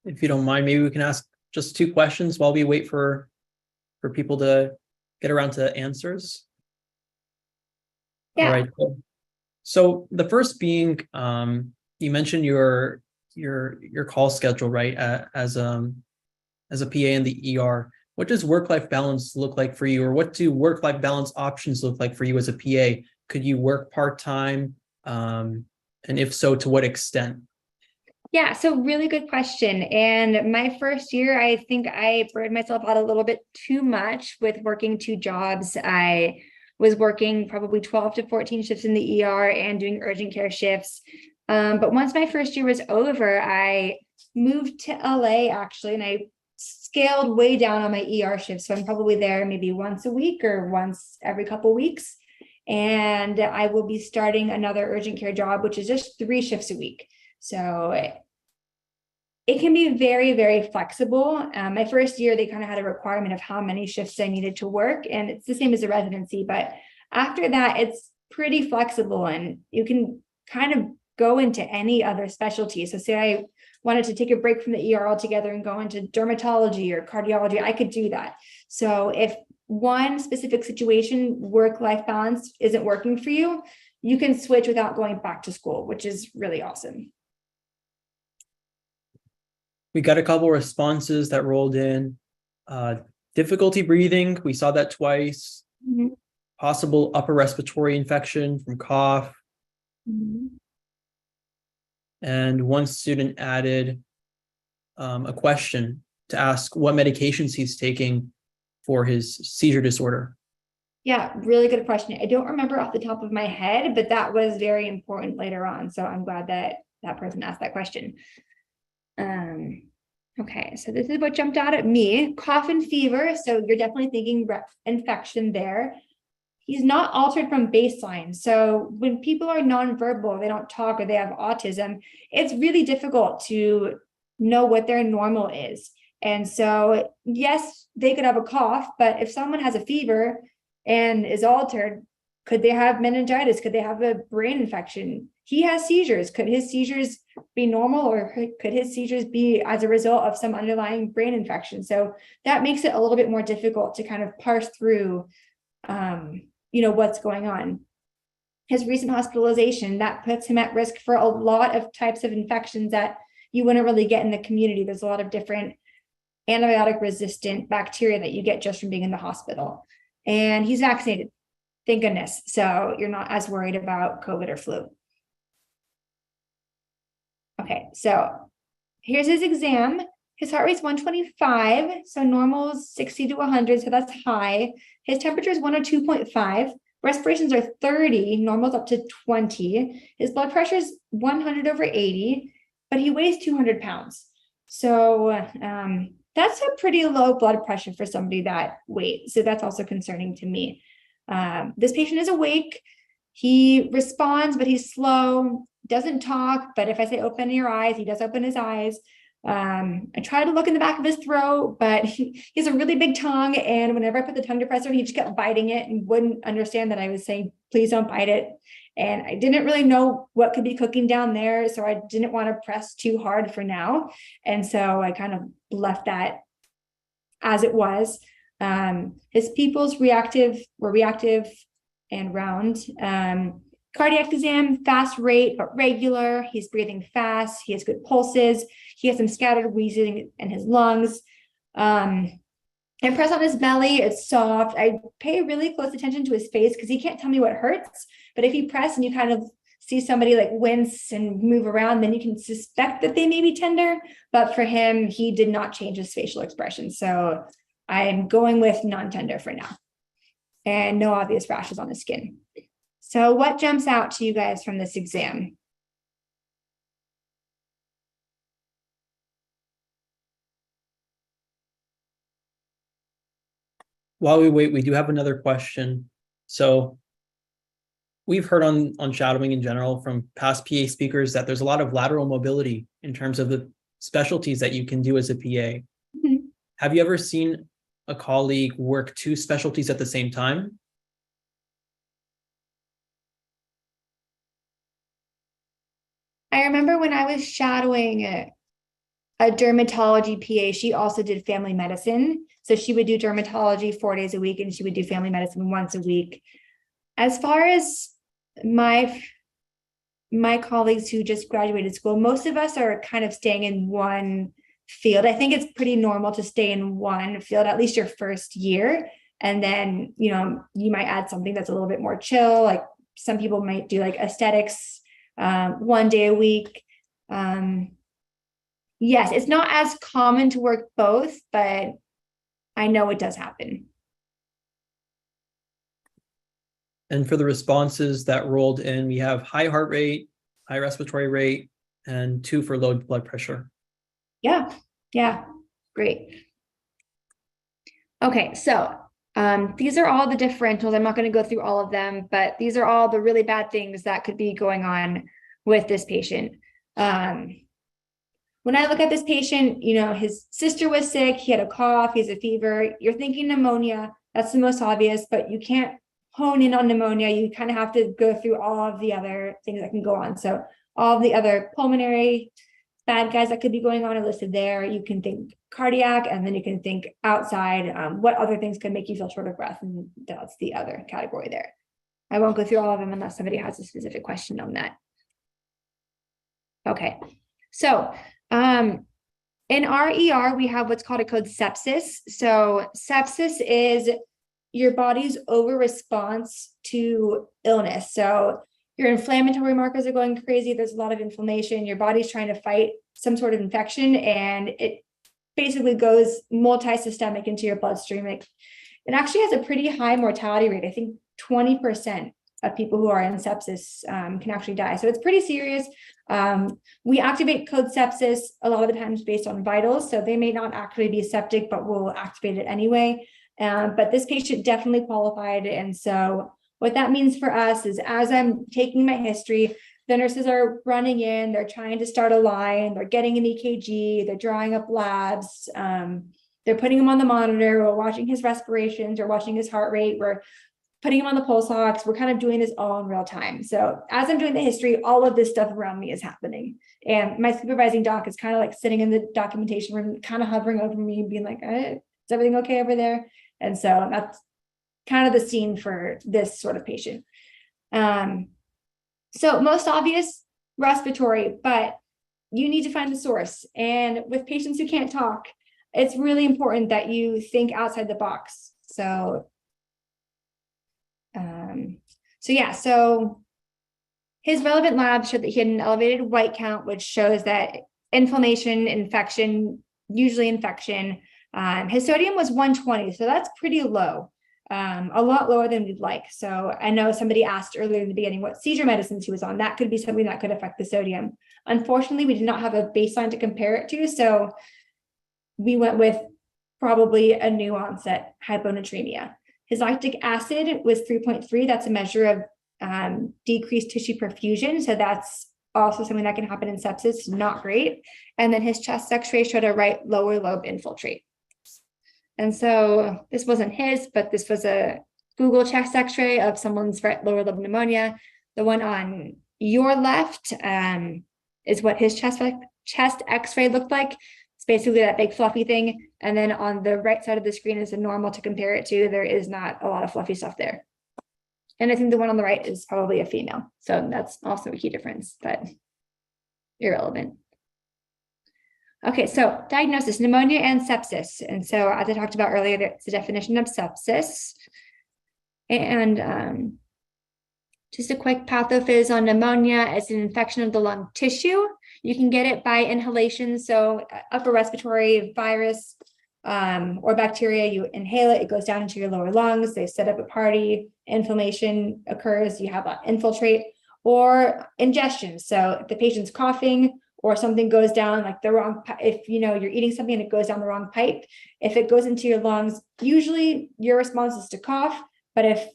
A: If you don't mind, maybe we can ask just 2 questions while we wait for people to get around to answers.
B: Yeah.
A: All right. So the first being, you mentioned your call schedule, right? As a PA in the ER. What does work-life balance look like for you, or what do work-life balance options look like for you as a PA? Could you work part-time? And if so, to what extent?
B: Yeah, so really good question. And my first year, I think I burned myself out a little bit too much with working 2 jobs. I was working probably 12 to 14 shifts in the ER and doing urgent care shifts. But once my first year was over, I moved to LA actually, and I scaled way down on my ER shifts. So I'm probably there maybe once a week or once every couple weeks. And I will be starting another urgent care job, which is just 3 shifts a week. So it can be very, very flexible. My first year, they kind of had a requirement of how many shifts I needed to work, and it's the same as a residency. But after that, it's pretty flexible, and you can kind of go into any other specialty. So say I wanted to take a break from the ER altogether and go into dermatology or cardiology, I could do that. So if one specific situation, work-life balance, isn't working for you, you can switch without going back to school, which is really awesome.
A: We got a couple responses that rolled in. Difficulty breathing, we saw that twice.
B: Mm-hmm.
A: Possible upper respiratory infection from cough.
B: Mm-hmm.
A: And one student added a question to ask what medications he's taking for his seizure disorder.
B: Yeah, really good question. I don't remember off the top of my head, but that was very important later on. So I'm glad that that person asked that question. Okay, so this is what jumped out at me. Cough and fever. So you're definitely thinking infection there. He's not altered from baseline. So when people are nonverbal, they don't talk or they have autism, it's really difficult to know what their normal is. And so, yes, they could have a cough, but if someone has a fever and is altered, could they have meningitis? Could they have a brain infection? He has seizures. Could his seizures be normal, or could his seizures be as a result of some underlying brain infection? So that makes it a little bit more difficult to kind of parse through, what's going on. His recent hospitalization, that puts him at risk for a lot of types of infections that you wouldn't really get in the community. There's a lot of different antibiotic resistant bacteria that you get just from being in the hospital. And he's vaccinated. Thank goodness. So you're not as worried about COVID or flu. Okay, so here's his exam. His heart rate's 125, so normal is 60 to 100, so that's high. His temperature is 102.5. Respirations are 30, normal's up to 20. His blood pressure is 100/80, but he weighs 200 pounds. So that's a pretty low blood pressure for somebody that weight. So that's also concerning to me. This patient is awake. He responds, but he's slow, doesn't talk. But if I say open your eyes, he does open his eyes. I try to look in the back of his throat, but he has a really big tongue. And whenever I put the tongue depressor, he just kept biting it and wouldn't understand that I was saying, please don't bite it. And I didn't really know what could be cooking down there. So I didn't want to press too hard for now. And so I kind of left that as it was. His pupils were reactive and round. Cardiac exam, fast rate, but regular. He's breathing fast. He has good pulses. He has some scattered wheezing in his lungs. I press on his belly. It's soft. I pay really close attention to his face because he can't tell me what hurts. But if you press and you kind of see somebody like wince and move around, then you can suspect that they may be tender. But for him, he did not change his facial expression. So I'm going with non-tender for now. And no obvious rashes on the skin. So what jumps out to you guys from this exam?
A: While we wait, we do have another question. So we've heard on shadowing in general from past PA speakers that there's a lot of lateral mobility in terms of the specialties that you can do as a PA. Mm-hmm. Have you ever seen a colleague work two specialties at the same time?
B: I remember when I was shadowing a dermatology PA, she also did family medicine. So she would do dermatology 4 days a week and she would do family medicine once a week. As far as my colleagues who just graduated school, most of us are kind of staying in one field. I think it's pretty normal to stay in one field, at least your first year. And then, you might add something that's a little bit more chill. Like some people might do like aesthetics 1 day a week. Yes, it's not as common to work both, but I know it does happen.
A: And for the responses that rolled in, we have high heart rate, high respiratory rate, and 2 for low blood pressure.
B: Yeah, great. Okay, so these are all the differentials. I'm not going to go through all of them, but these are all the really bad things that could be going on with this patient. When I look at this patient, his sister was sick, he had a cough, he has a fever, you're thinking pneumonia, that's the most obvious, but you can't hone in on pneumonia. You kind of have to go through all of the other things that can go on. So all of the other pulmonary bad guys that could be going on are listed there. You can think cardiac, and then you can think outside, what other things could make you feel short of breath, and that's the other category there. I won't go through all of them unless somebody has a specific question on that. Okay, so in our ER, we have what's called a code sepsis. So sepsis is your body's over response to illness. So your inflammatory markers are going crazy. There's a lot of inflammation. Your body's trying to fight some sort of infection, and it basically goes multi-systemic into your bloodstream. It actually has a pretty high mortality rate. I think 20% of people who are in sepsis can actually die. So it's pretty serious. We activate code sepsis a lot of the times based on vitals. So they may not actually be septic, but we'll activate it anyway. But this patient definitely qualified. And so what that means for us is, as I'm taking my history, the nurses are running in, they're trying to start a line, they're getting an EKG, they're drawing up labs, they're putting him on the monitor, we're watching his respirations, we're watching his heart rate, we're putting him on the pulse ox, we're kind of doing this all in real time. So as I'm doing the history, all of this stuff around me is happening. And my supervising doc is kind of like sitting in the documentation room, kind of hovering over me and being like, is everything okay over there? And so that's kind of the scene for this sort of patient. So most obvious, respiratory, but you need to find the source. And with patients who can't talk, it's really important that you think outside the box. So So his relevant labs showed that he had an elevated white count, which shows that inflammation, infection, usually infection. His sodium was 120, so that's pretty low, a lot lower than we'd like. So I know somebody asked earlier in the beginning what seizure medicines he was on. That could be something that could affect the sodium. Unfortunately, we did not have a baseline to compare it to, so we went with probably a new onset hyponatremia. His lactic acid was 3.3. That's a measure of decreased tissue perfusion. So that's also something that can happen in sepsis, not great. And then his chest x-ray showed a right lower lobe infiltrate. And so this wasn't his, but this was a Google chest x-ray of someone's right lower lobe pneumonia. The one on your left is what his chest x-ray looked like. It's basically that big fluffy thing. And then on the right side of the screen is a normal to compare it to. There is not a lot of fluffy stuff there. And I think the one on the right is probably a female. So that's also a key difference, but irrelevant. Okay, so diagnosis, pneumonia and sepsis. And so as I talked about earlier, that's the definition of sepsis. And just a quick pathophys on pneumonia. It's an infection of the lung tissue. You can get it by inhalation. So upper respiratory virus or bacteria, you inhale it, it goes down into your lower lungs. They set up a party, inflammation occurs, you have an infiltrate, or ingestion. So if the patient's coughing or something goes down like the wrong, if you're eating something and it goes down the wrong pipe, if it goes into your lungs, usually your response is to cough. But if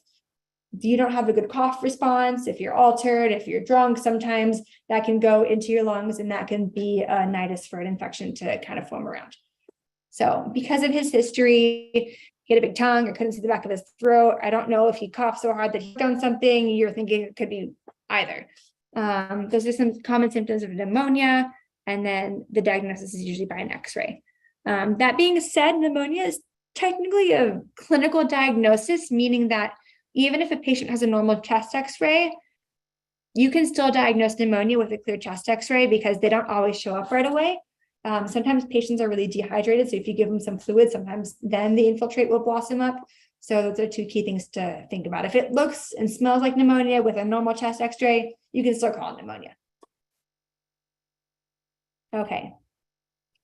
B: you don't have a good cough response, if you're altered, if you're drunk, sometimes that can go into your lungs and that can be a nidus for an infection to kind of form around. So because of his history, he had a big tongue, I couldn't see the back of his throat. I don't know if he coughed so hard that he done something. You're thinking it could be either. Those are some common symptoms of pneumonia, and then the diagnosis is usually by an x-ray. That being said, pneumonia is technically a clinical diagnosis, meaning that even if a patient has a normal chest x-ray, you can still diagnose pneumonia with a clear chest x-ray because they don't always show up right away. Sometimes patients are really dehydrated. So if you give them some fluid, sometimes then the infiltrate will blossom up. So those are two key things to think about. If it looks and smells like pneumonia with a normal chest x-ray, you can still call it pneumonia. Okay.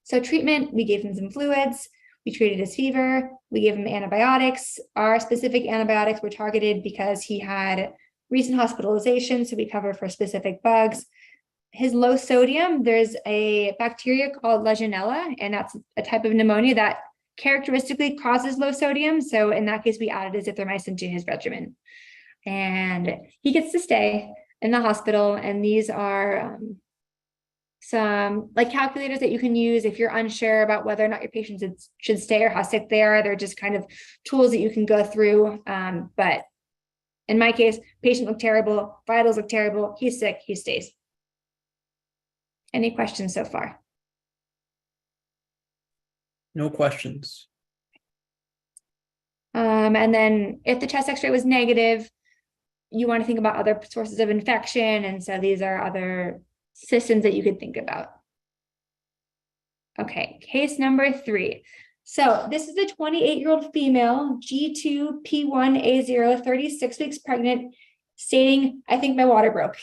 B: So treatment, we gave him some fluids. We treated his fever. We gave him antibiotics. Our specific antibiotics were targeted because he had recent hospitalization. So we cover for specific bugs. His low sodium, there's a bacteria called Legionella, and that's a type of pneumonia that characteristically causes low sodium. So in that case, we added azithromycin to his regimen. And he gets to stay in the hospital. And these are some like calculators that you can use if you're unsure about whether or not your patients should stay or how sick they are. They're just kind of tools that you can go through. But in my case, patient looked terrible, vitals look terrible, he's sick, he stays. Any questions so far?
A: No questions.
B: And then if the chest x-ray was negative, you want to think about other sources of infection. And so these are other systems that you could think about. Okay, case number 3. So this is a 28-year-old female, G2P1A0, 36 weeks pregnant, stating, I think my water broke.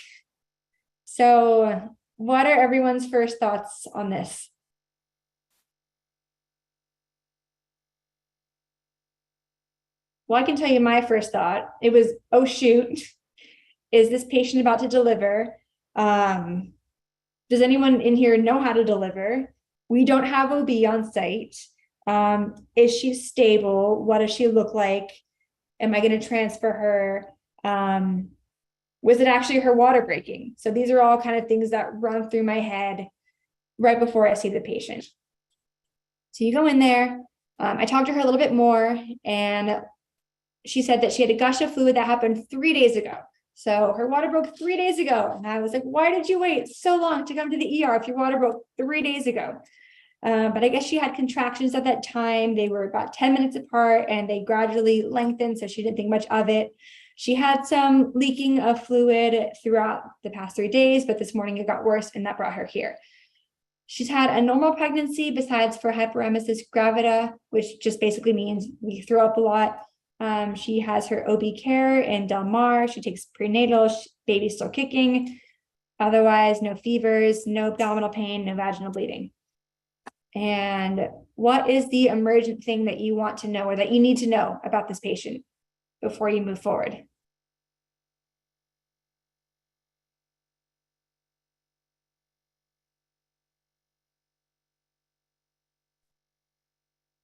B: So what are everyone's first thoughts on this? Well, I can tell you my first thought. It was, oh shoot, is this patient about to deliver? Does anyone in here know how to deliver? We don't have OB on site. Is she stable? What does she look like? Am I going to transfer her? Was it actually her water breaking? So these are all kind of things that run through my head right before I see the patient. So you go in there. I talked to her a little bit more, and she said that she had a gush of fluid that happened 3 days ago. So her water broke 3 days ago. And I was like, why did you wait so long to come to the ER if your water broke 3 days ago? But I guess she had contractions at that time. They were about 10 minutes apart and they gradually lengthened. So she didn't think much of it. She had some leaking of fluid throughout the past 3 days, but this morning it got worse and that brought her here. She's had a normal pregnancy besides for hyperemesis gravida, which just basically means we throw up a lot. She has her OB care in Del Mar. She takes prenatal, baby's still kicking. Otherwise, no fevers, no abdominal pain, no vaginal bleeding. And what is the emergent thing that you want to know or that you need to know about this patient before you move forward?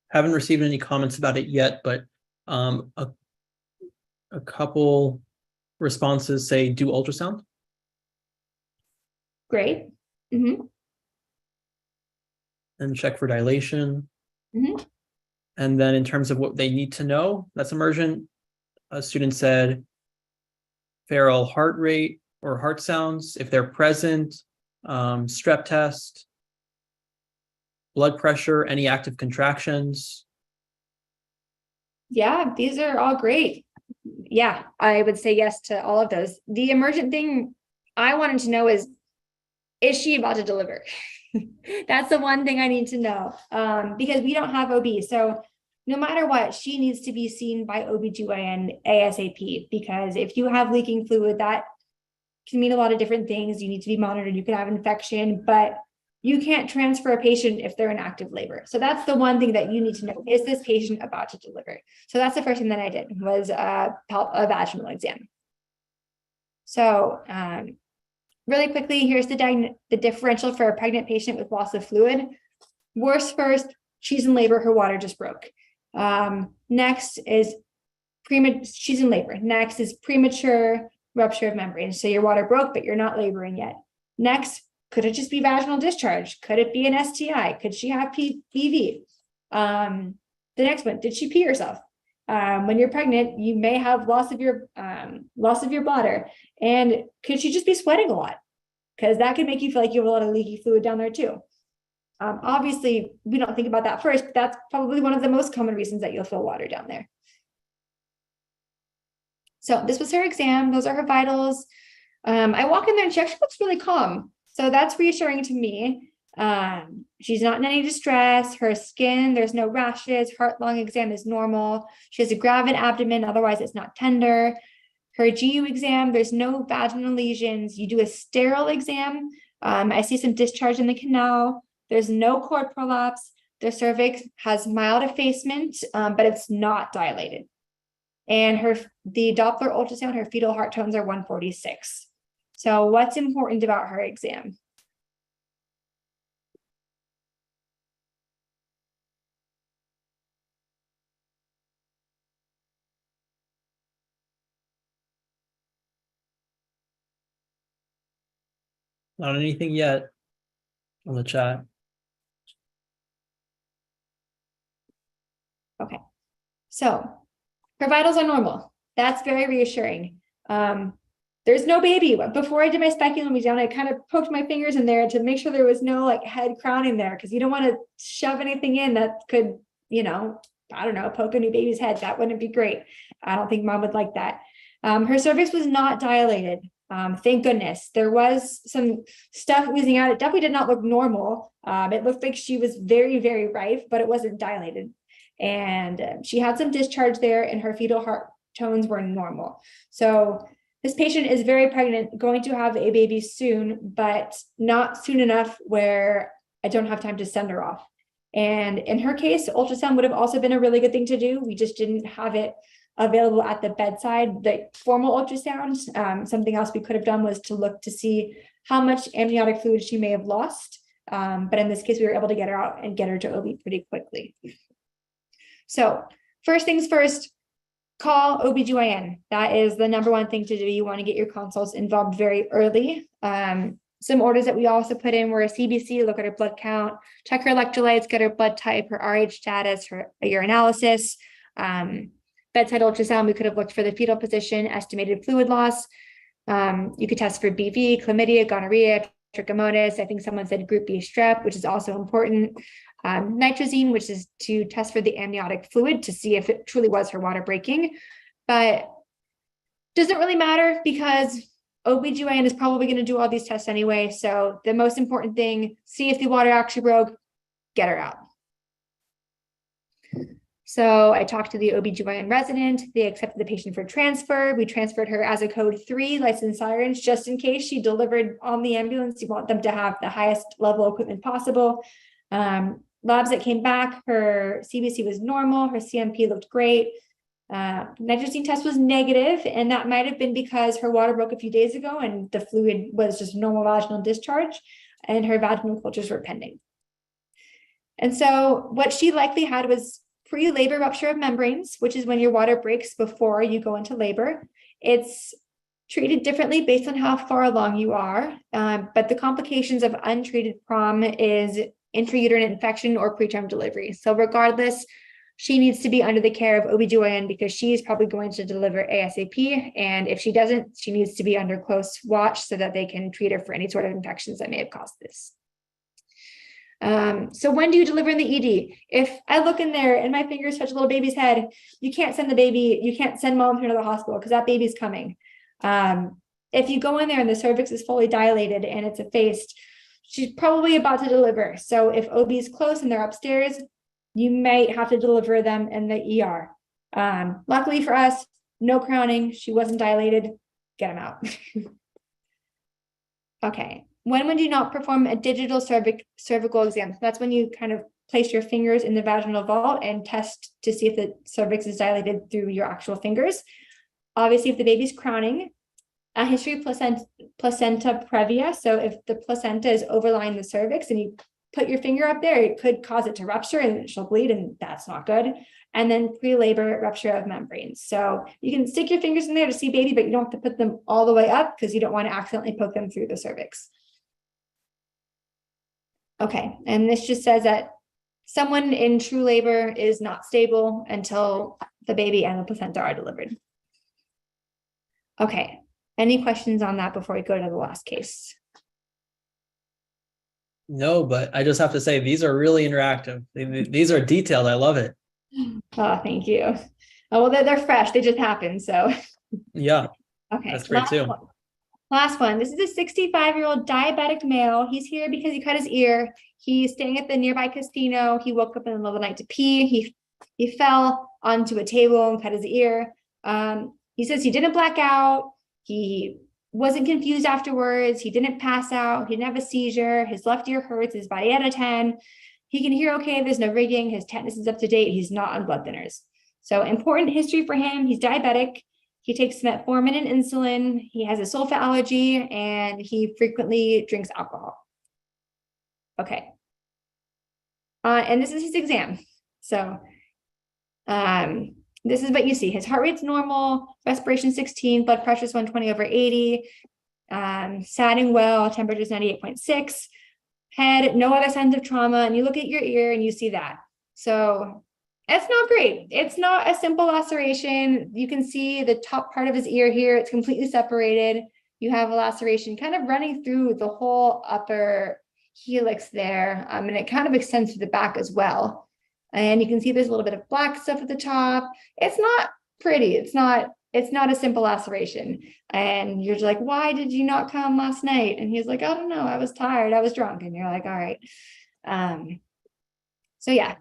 A: Haven't received any comments about it yet, but a couple responses say do ultrasound.
B: Great. Mm-hmm.
A: And check for dilation.
B: Mm-hmm.
A: And then in terms of what they need to know, that's emergent. A student said Perel heart rate or heart sounds, if they're present, strep test, blood pressure, any active contractions.
B: Yeah, these are all great. Yeah, I would say yes to all of those. The emergent thing I wanted to know is she about to deliver? That's the one thing I need to know, because we don't have OB. So no matter what, she needs to be seen by OBGYN ASAP, because if you have leaking fluid, that can mean a lot of different things. You need to be monitored. You could have infection, but you can't transfer a patient if they're in active labor. So that's the one thing that you need to know. Is this patient about to deliver? So that's the first thing that I did was a vaginal exam. So really quickly, here's the differential for a pregnant patient with loss of fluid. Worst first, she's in labor, her water just broke. Next is she's in labor. Next is premature rupture of membrane. So your water broke, but you're not laboring yet. Next, could it just be vaginal discharge? Could it be an STI? Could she have PV? The next one, did she pee herself? When you're pregnant, you may have loss of your bladder. And could she just be sweating a lot? Because that can make you feel like you have a lot of leaky fluid down there too. Obviously, we don't think about that first, but that's probably one of the most common reasons that you'll feel water down there. So this was her exam. Those are her vitals. I walk in there and she actually looks really calm. So that's reassuring to me. She's not in any distress. Her skin, there's no rashes. Heart-lung exam is normal. She has a gravid abdomen. Otherwise, it's not tender. Her GU exam, there's no vaginal lesions. You do a sterile exam. I see some discharge in the canal. There's no cord prolapse. The cervix has mild effacement, but it's not dilated. And the Doppler ultrasound, her fetal heart tones are 146. So what's important about her exam?
A: Not anything yet on the chat.
B: Okay, so her vitals are normal. That's very reassuring. There's no baby. Before I did my speculum exam, I kind of poked my fingers in there to make sure there was no like head crowning there, because you don't want to shove anything in that could, I don't know, poke a new baby's head. That wouldn't be great. I don't think mom would like that. Her cervix was not dilated. Thank goodness. There was some stuff oozing out. It definitely did not look normal. It looked like she was very, very rife, but it wasn't dilated. And she had some discharge there and her fetal heart tones were normal. So this patient is very pregnant, going to have a baby soon, but not soon enough where I don't have time to send her off. And in her case, ultrasound would have also been a really good thing to do. We just didn't have it available at the bedside, the formal ultrasound. Something else we could have done was to look to see how much amniotic fluid she may have lost. But in this case, we were able to get her out and get her to OB pretty quickly. So first things first, call OBGYN. That is the number one thing to do. You want to get your consults involved very early. Some orders that we also put in were a CBC, look at her blood count, check her electrolytes, get her blood type, her RH status, her urinalysis. Bedside ultrasound, we could have looked for the fetal position, estimated fluid loss. You could test for BV, chlamydia, gonorrhea, trichomonas. I think someone said group B strep, which is also important. Nitrazine, which is to test for the amniotic fluid to see if it truly was her water breaking. But doesn't really matter because OBGYN is probably going to do all these tests anyway. So the most important thing, see if the water actually broke, get her out. So I talked to the OB/GYN resident. They accepted the patient for transfer. We transferred her as a code 3 licensed sirens, just in case she delivered on the ambulance. You want them to have the highest level equipment possible. Labs that came back, her CBC was normal. Her CMP looked great. Nitrogen test was negative, and that might have been because her water broke a few days ago and the fluid was just normal vaginal discharge, and her vaginal cultures were pending. And so what she likely had was pre-labor rupture of membranes, which is when your water breaks before you go into labor. It's treated differently based on how far along you are, but the complications of untreated PROM is intrauterine infection or preterm delivery. So regardless, she needs to be under the care of OB/GYN because she's probably going to deliver ASAP. And if she doesn't, she needs to be under close watch so that they can treat her for any sort of infections that may have caused this. So when do you deliver in the ED? If I look in there and my fingers touch a little baby's head, you can't send the baby, you can't send mom to the hospital because that baby's coming. If you go in there and the cervix is fully dilated and it's effaced, she's probably about to deliver. So if OB is close and they're upstairs, you might have to deliver them in the ER. Luckily for us, no crowning, she wasn't dilated, get them out. Okay, when would you not perform a digital cervical exam? So that's when you kind of place your fingers in the vaginal vault and test to see if the cervix is dilated through your actual fingers. Obviously, if the baby's crowning, a history of placenta previa. So if the placenta is overlying the cervix and you put your finger up there, it could cause it to rupture and she'll bleed, and that's not good. And then pre-labor rupture of membranes. So you can stick your fingers in there to see baby, but you don't have to put them all the way up because you don't want to accidentally poke them through the cervix. Okay, and this just says that someone in true labor is not stable until the baby and the placenta are delivered. Okay, any questions on that before we go to the last case?
A: No, but I just have to say, these are really interactive. These are detailed. I love it.
B: Oh, thank you. Oh, well, they're fresh. They just happened. So,
A: yeah.
B: Okay.
A: That's great too.
B: Last one. This is a 65-year-old diabetic male. He's here because he cut his ear. He's staying at the nearby casino. He woke up in the middle of the night to pee. He fell onto a table and cut his ear. He says he didn't black out. He wasn't confused afterwards. He didn't pass out. He didn't have a seizure. His left ear hurts. His body out of 10. He can hear okay. There's no rigging. His tetanus is up to date. He's not on blood thinners. So important history for him. He's diabetic. He takes metformin and insulin. He has a sulfa allergy, and he frequently drinks alcohol. Okay. And this is his exam. So this is what you see. His heart rate's normal, respiration 16, blood pressure is 120/80, satting well, temperature is 98.6, head, no other signs of trauma. And you look at your ear and you see that. So it's not great. It's not a simple laceration. You can see the top part of his ear here. It's completely separated. You have a laceration kind of running through the whole upper helix there. And it kind of extends to the back as well. And you can see there's a little bit of black stuff at the top. It's not pretty. It's not a simple laceration. And you're just like, why did you not come last night? And he's like, I don't know. I was tired. I was drunk. And you're like, all right. So yeah,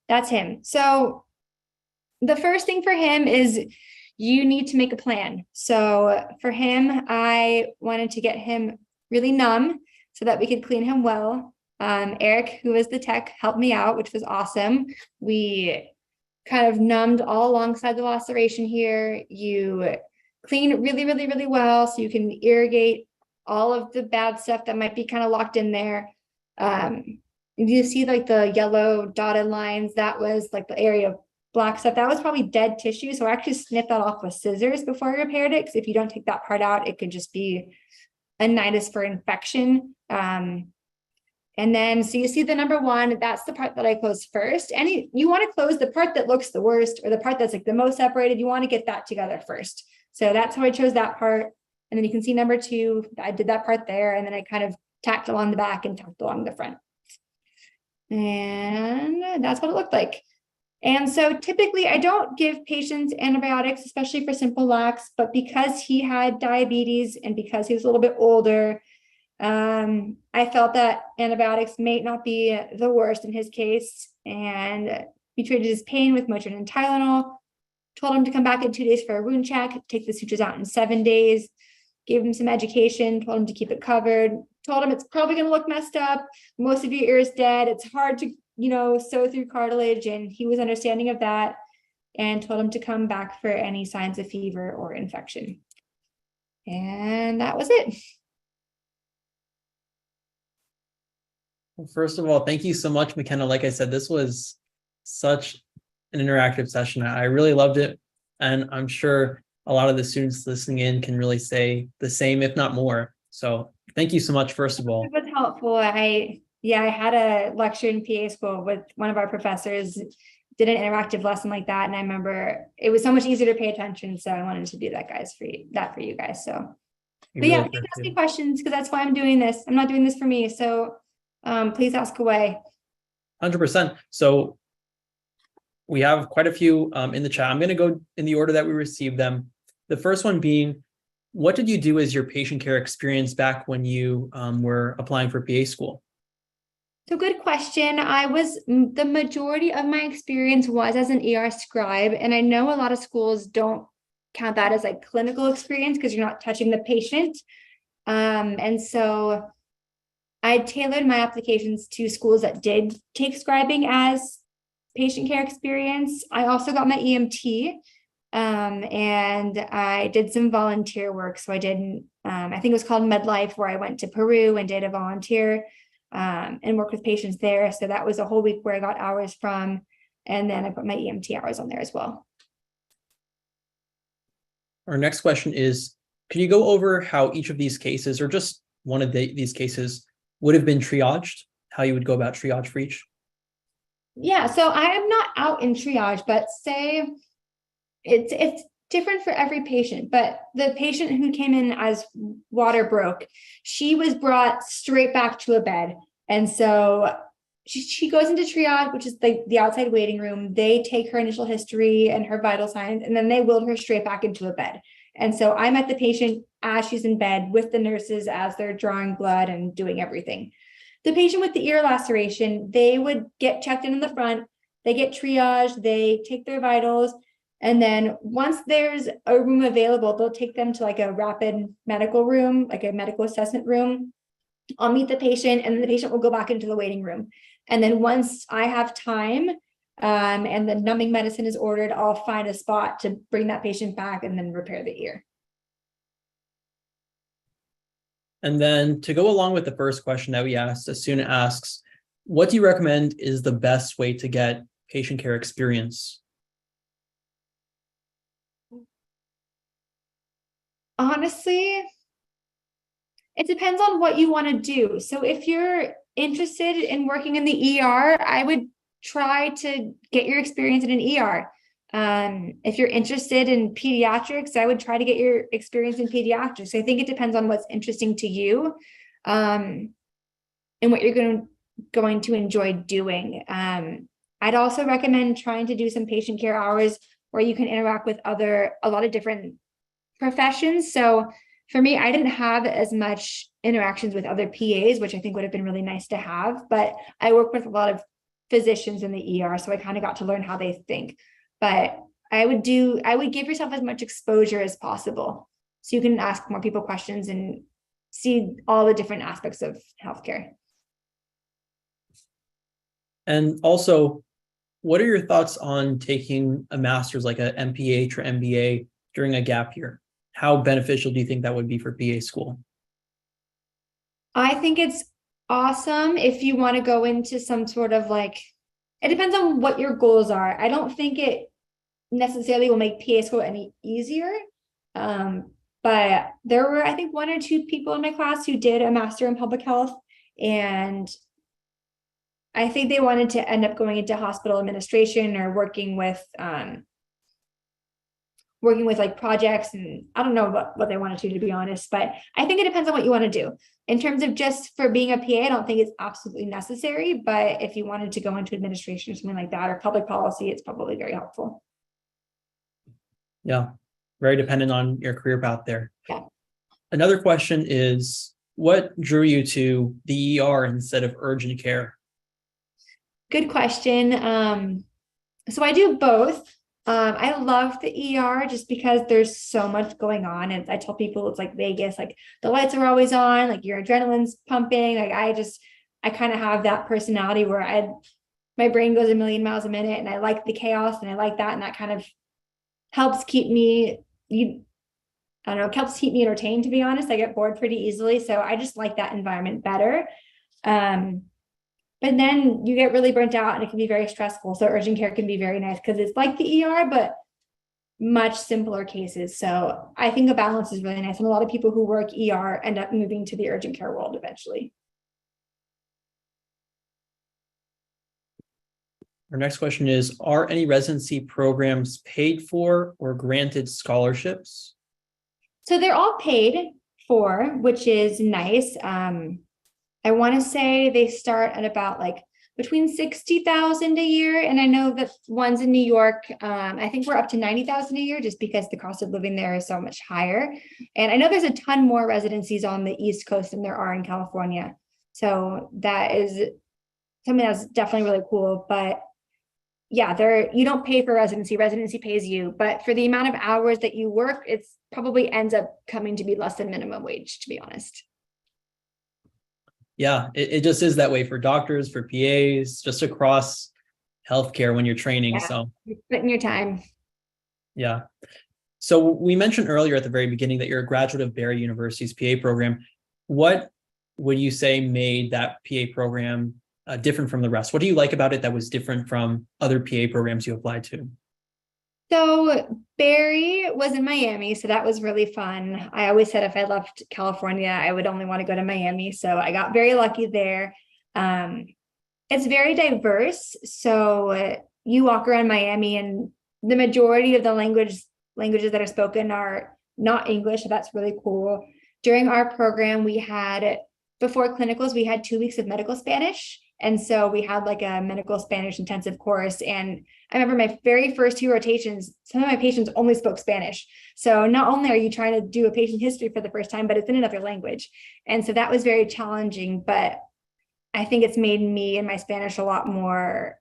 B: that's him. So the first thing for him is you need to make a plan. So for him, I wanted to get him really numb so that we could clean him well. Eric, who was the tech, helped me out, which was awesome. We kind of numbed all alongside the laceration here. You clean really, really, really well so you can irrigate all of the bad stuff that might be kind of locked in there. You see like the yellow dotted lines, that was like the area of black stuff. That was probably dead tissue. So I actually snipped that off with scissors before I repaired it, because if you don't take that part out, it could just be a nidus for infection. And then, so you see the number 1, that's the part that I closed first. And you want to close the part that looks the worst, or the part that's like the most separated. You want to get that together first. So that's how I chose that part. And then you can see number 2, I did that part there. And then I kind of tacked along the back and tacked along the front. And that's what it looked like. And so typically I don't give patients antibiotics, especially for simple lax, but because he had diabetes and because he was a little bit older, I felt that antibiotics may not be the worst in his case. And We treated his pain with Motrin and Tylenol, told him to come back in 2 days for a wound check, take the sutures out in 7 days, gave him some education, told him to keep it covered, told him it's probably going to look messed up. Most of your ear is dead. It's hard to, sew through cartilage. And he was understanding of that, and told him to come back for any signs of fever or infection. And that was it.
A: Well, first of all, thank you so much, McKenna. Like I said, this was such an interactive session. I really loved it. And I'm sure a lot of the students listening in can really say the same, if not more. So thank you so much, first of all.
B: It was helpful. I had a lecture in PA school with one of our professors, did an interactive lesson like that. And I remember it was so much easier to pay attention. So I wanted to do that, for you guys. So, but yeah, please ask me questions, because that's why I'm doing this. I'm not doing this for me. So please ask away.
A: 100%. So we have quite a few in the chat. I'm going to go in the order that we received them. The first one being, what did you do as your patient care experience back when you were applying for PA school?
B: So good question. The majority of my experience was as an ER scribe. And I know a lot of schools don't count that as like clinical experience because you're not touching the patient. And so I tailored my applications to schools that did take scribing as patient care experience. I also got my EMT, and I did some volunteer work. So I did, I think it was called MedLife, where I went to Peru and did a volunteer and worked with patients there. So that was a whole week where I got hours from, and then I put my EMT hours on there as well.
A: Our next question is, can you go over how each of these cases, or just one of these cases, would have been triaged, how you would go about triage for each?
B: Yeah, so I am not out in triage, but say it's different for every patient. But the patient who came in as water broke, she was brought straight back to a bed. And so she goes into triage, which is the outside waiting room. They take her initial history and her vital signs, and then they wheel her straight back into a bed. And so I met the patient as she's in bed with the nurses as they're drawing blood and doing everything. The patient with the ear laceration, they would get checked in the front, they get triaged, they take their vitals, and then once there's a room available, they'll take them to like a rapid medical room, like a medical assessment room. I'll meet the patient, and then the patient will go back into the waiting room. And then once I have time, and the numbing medicine is ordered, I'll find a spot to bring that patient back and then repair the ear.
A: And then to go along with the first question that we asked, Asuna asks, what do you recommend is the best way to get patient care experience?
B: Honestly, it depends on what you want to do. So if you're interested in working in the ER, I would try to get your experience in an ER. If you're interested in pediatrics, I would try to get your experience in pediatrics. I think it depends on what's interesting to you, and what you're going to enjoy doing. I'd also recommend trying to do some patient care hours where you can interact with a lot of different professions. So for me, I didn't have as much interactions with other PAs, which I think would have been really nice to have, but I work with a lot of physicians in the ER, so I kind of got to learn how they think. But I would give yourself as much exposure as possible so you can ask more people questions and see all the different aspects of healthcare.
A: And also, what are your thoughts on taking a master's like a MPH or MBA during a gap year? How beneficial do you think that would be for PA school?
B: I think it's awesome if you want to go into some sort of it depends on what your goals are. I don't think it necessarily will make PA school any easier. But there were, I think, 1 or 2 people in my class who did a master in public health, and I think they wanted to end up going into hospital administration or working with like projects, and I don't know what they wanted to be honest, but I think it depends on what you want to do. In terms of just for being a PA, I don't think it's absolutely necessary, but if you wanted to go into administration or something like that, or public policy, it's probably very helpful.
A: Yeah, very dependent on your career path there.
B: Yeah.
A: Another question is, what drew you to the ER instead of urgent care?
B: Good question. So I do both. I love the ER just because there's so much going on. And I tell people it's like Vegas, like the lights are always on, like your adrenaline's pumping. Like I kind of have that personality where my brain goes a million miles a minute and I like the chaos and I like that. And that kind of helps keep me, I don't know, helps keep me entertained, to be honest. I get bored pretty easily. So I just like that environment better. But then you get really burnt out and it can be very stressful. So urgent care can be very nice because it's like the ER, but much simpler cases. So I think a balance is really nice. And a lot of people who work ER end up moving to the urgent care world eventually.
A: Our next question is, are any residency programs paid for or granted scholarships?
B: So they're all paid for, which is nice. I want to say they start at about like between 60,000 a year. And I know that ones in New York, I think we're up to 90,000 a year just because the cost of living there is so much higher. And I know there's a ton more residencies on the East Coast than there are in California. So that is something that's definitely really cool. But yeah, you don't pay for residency pays you, but for the amount of hours that you work, it's probably ends up coming to be less than minimum wage, to be honest.
A: Yeah, it just is that way for doctors, for PAs, just across healthcare when you're training.
B: Yeah,
A: So
B: you're putting your time.
A: yeah. So we mentioned earlier at the very beginning that you're a graduate of Barry University's PA program. What would you say made that PA program different from the rest? What do you like about it that was different from other PA programs you applied to?
B: So Barry was in Miami, so that was really fun. I always said if I left California, I would only want to go to Miami. So I got very lucky there. It's very diverse. So you walk around Miami and the majority of the languages that are spoken are not English. So that's really cool. During our program, before clinicals, we had 2 weeks of medical Spanish. And so we had like a medical Spanish intensive course. And I remember my very first 2 rotations, some of my patients only spoke Spanish. So not only are you trying to do a patient history for the first time, but it's in another language. And so that was very challenging, but I think it's made me and my Spanish a lot more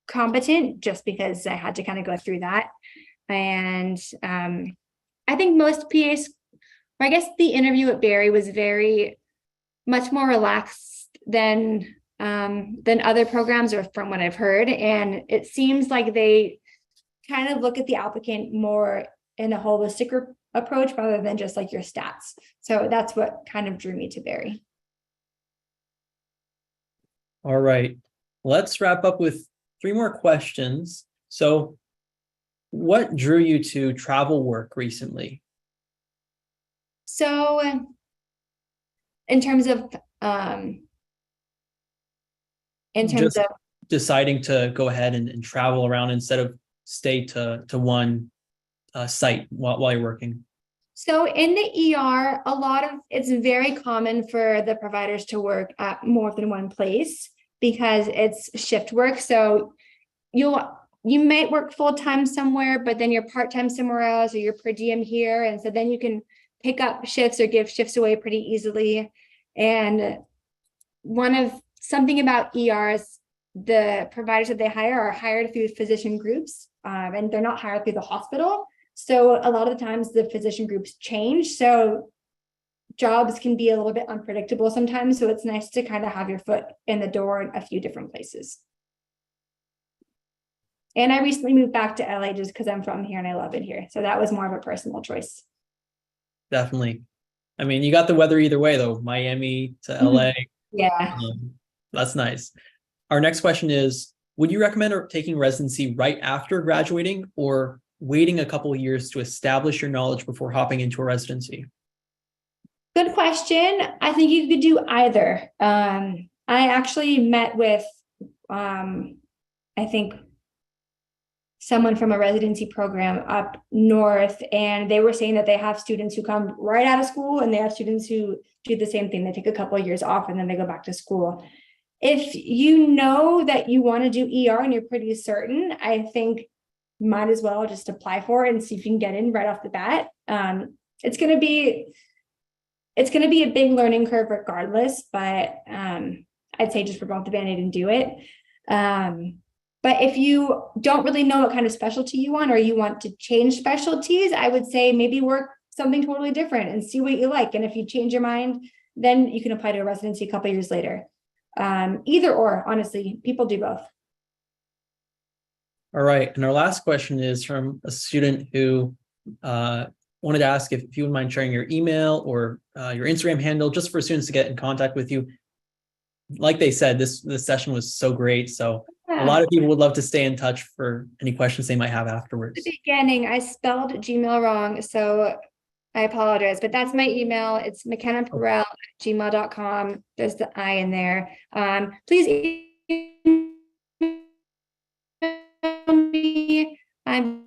B: competent just because I had to kind of go through that. And I think most PAs, or I guess the interview at Barry was very much more relaxed than other programs, or from what I've heard. And it seems like they kind of look at the applicant more in a holistic approach rather than just like your stats. So that's what kind of drew me to Barry.
A: All right, let's wrap up with 3 more questions. So what drew you to travel work recently?
B: So in terms of
A: Just deciding to go ahead and travel around instead of stay to one site while you're working.
B: So in the ER, it's very common for the providers to work at more than one place because it's shift work. So you might work full-time somewhere, but then you're part-time somewhere else, or you're per diem here. And so then you can pick up shifts or give shifts away pretty easily. And something about ERs, the providers that they hire are hired through physician groups, and they're not hired through the hospital. So a lot of the times the physician groups change. So jobs can be a little bit unpredictable sometimes. So it's nice to kind of have your foot in the door in a few different places. And I recently moved back to LA just because I'm from here and I love it here. So that was more of a personal choice.
A: Definitely. I mean, you got the weather either way though, Miami to LA.
B: Yeah.
A: That's nice. Our next question is, would you recommend taking residency right after graduating or waiting a couple of years to establish your knowledge before hopping into a residency?
B: Good question. I think you could do either. I actually met with, I think, someone from a residency program up north, and they were saying that they have students who come right out of school and they have students who do the same thing. They take a couple of years off and then they go back to school. If you know that you want to do ER and you're pretty certain, I think might as well just apply for it and see if you can get in right off the bat. It's going to be a big learning curve regardless, but I'd say just rip off the Band-Aid and do it. But if you don't really know what kind of specialty you want, or you want to change specialties, I would say maybe work something totally different and see what you like. And if you change your mind, then you can apply to a residency a couple of years later. Either or, honestly, people do both.
A: All right. And our last question is from a student who wanted to ask if you would mind sharing your email or your Instagram handle just for students to get in contact with you. Like they said, this session was so great. So a lot of people would love to stay in touch for any questions they might have afterwards.
B: At the beginning, I spelled Gmail wrong, so I apologize, but that's my email. It's mckennaperel@gmail.com. There's the I in there. Please email me. I'm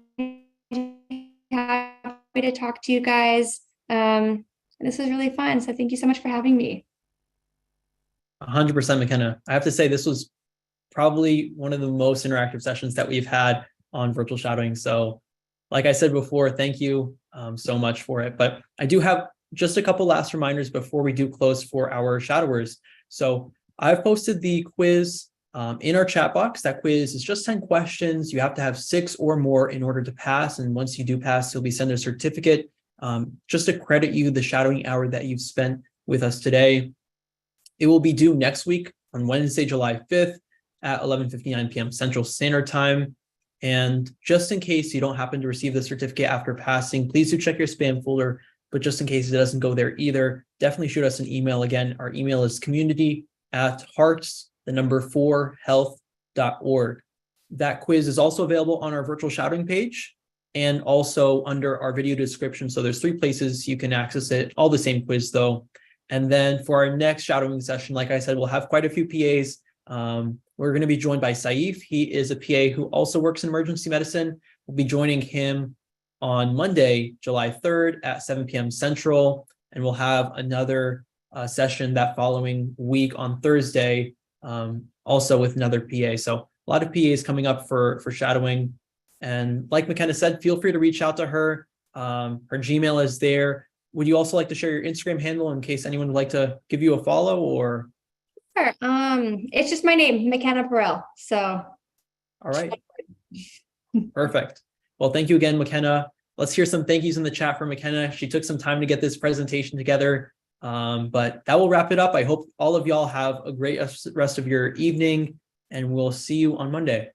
B: happy to talk to you guys. This was really fun. So thank you so much for having me.
A: 100% McKenna. I have to say this was probably one of the most interactive sessions that we've had on virtual shadowing. So like I said before, thank you so much for it. But I do have just a couple last reminders before we do close for our shadowers. So I've posted the quiz in our chat box. That quiz is just 10 questions. You have to have 6 or more in order to pass. And once you do pass, you'll be sent a certificate just to credit you the shadowing hour that you've spent with us today. It will be due next week on Wednesday, July 5th at 11:59 p.m. Central Standard Time. And just in case you don't happen to receive the certificate after passing, please do check your spam folder. But just in case it doesn't go there either, definitely shoot us an email. Again, our email is community@hearts4health.org. That quiz is also available on our virtual shadowing page and also under our video description. So there's 3 places you can access it, all the same quiz though. And then for our next shadowing session, like I said, we'll have quite a few PAs. We're going to be joined by Saif. He is a PA who also works in emergency medicine. We'll be joining him on Monday, July 3rd at 7 p.m. Central. And we'll have another session that following week on Thursday, also with another PA. So a lot of PAs coming up for shadowing. And like McKenna said, feel free to reach out to her. Her Gmail is there. Would you also like to share your Instagram handle in case anyone would like to give you a follow or?
B: Sure. It's just my name, McKenna Perel. So.
A: All right. Perfect. Well, thank you again, McKenna. Let's hear some thank yous in the chat for McKenna. She took some time to get this presentation together, but that will wrap it up. I hope all of y'all have a great rest of your evening, and we'll see you on Monday.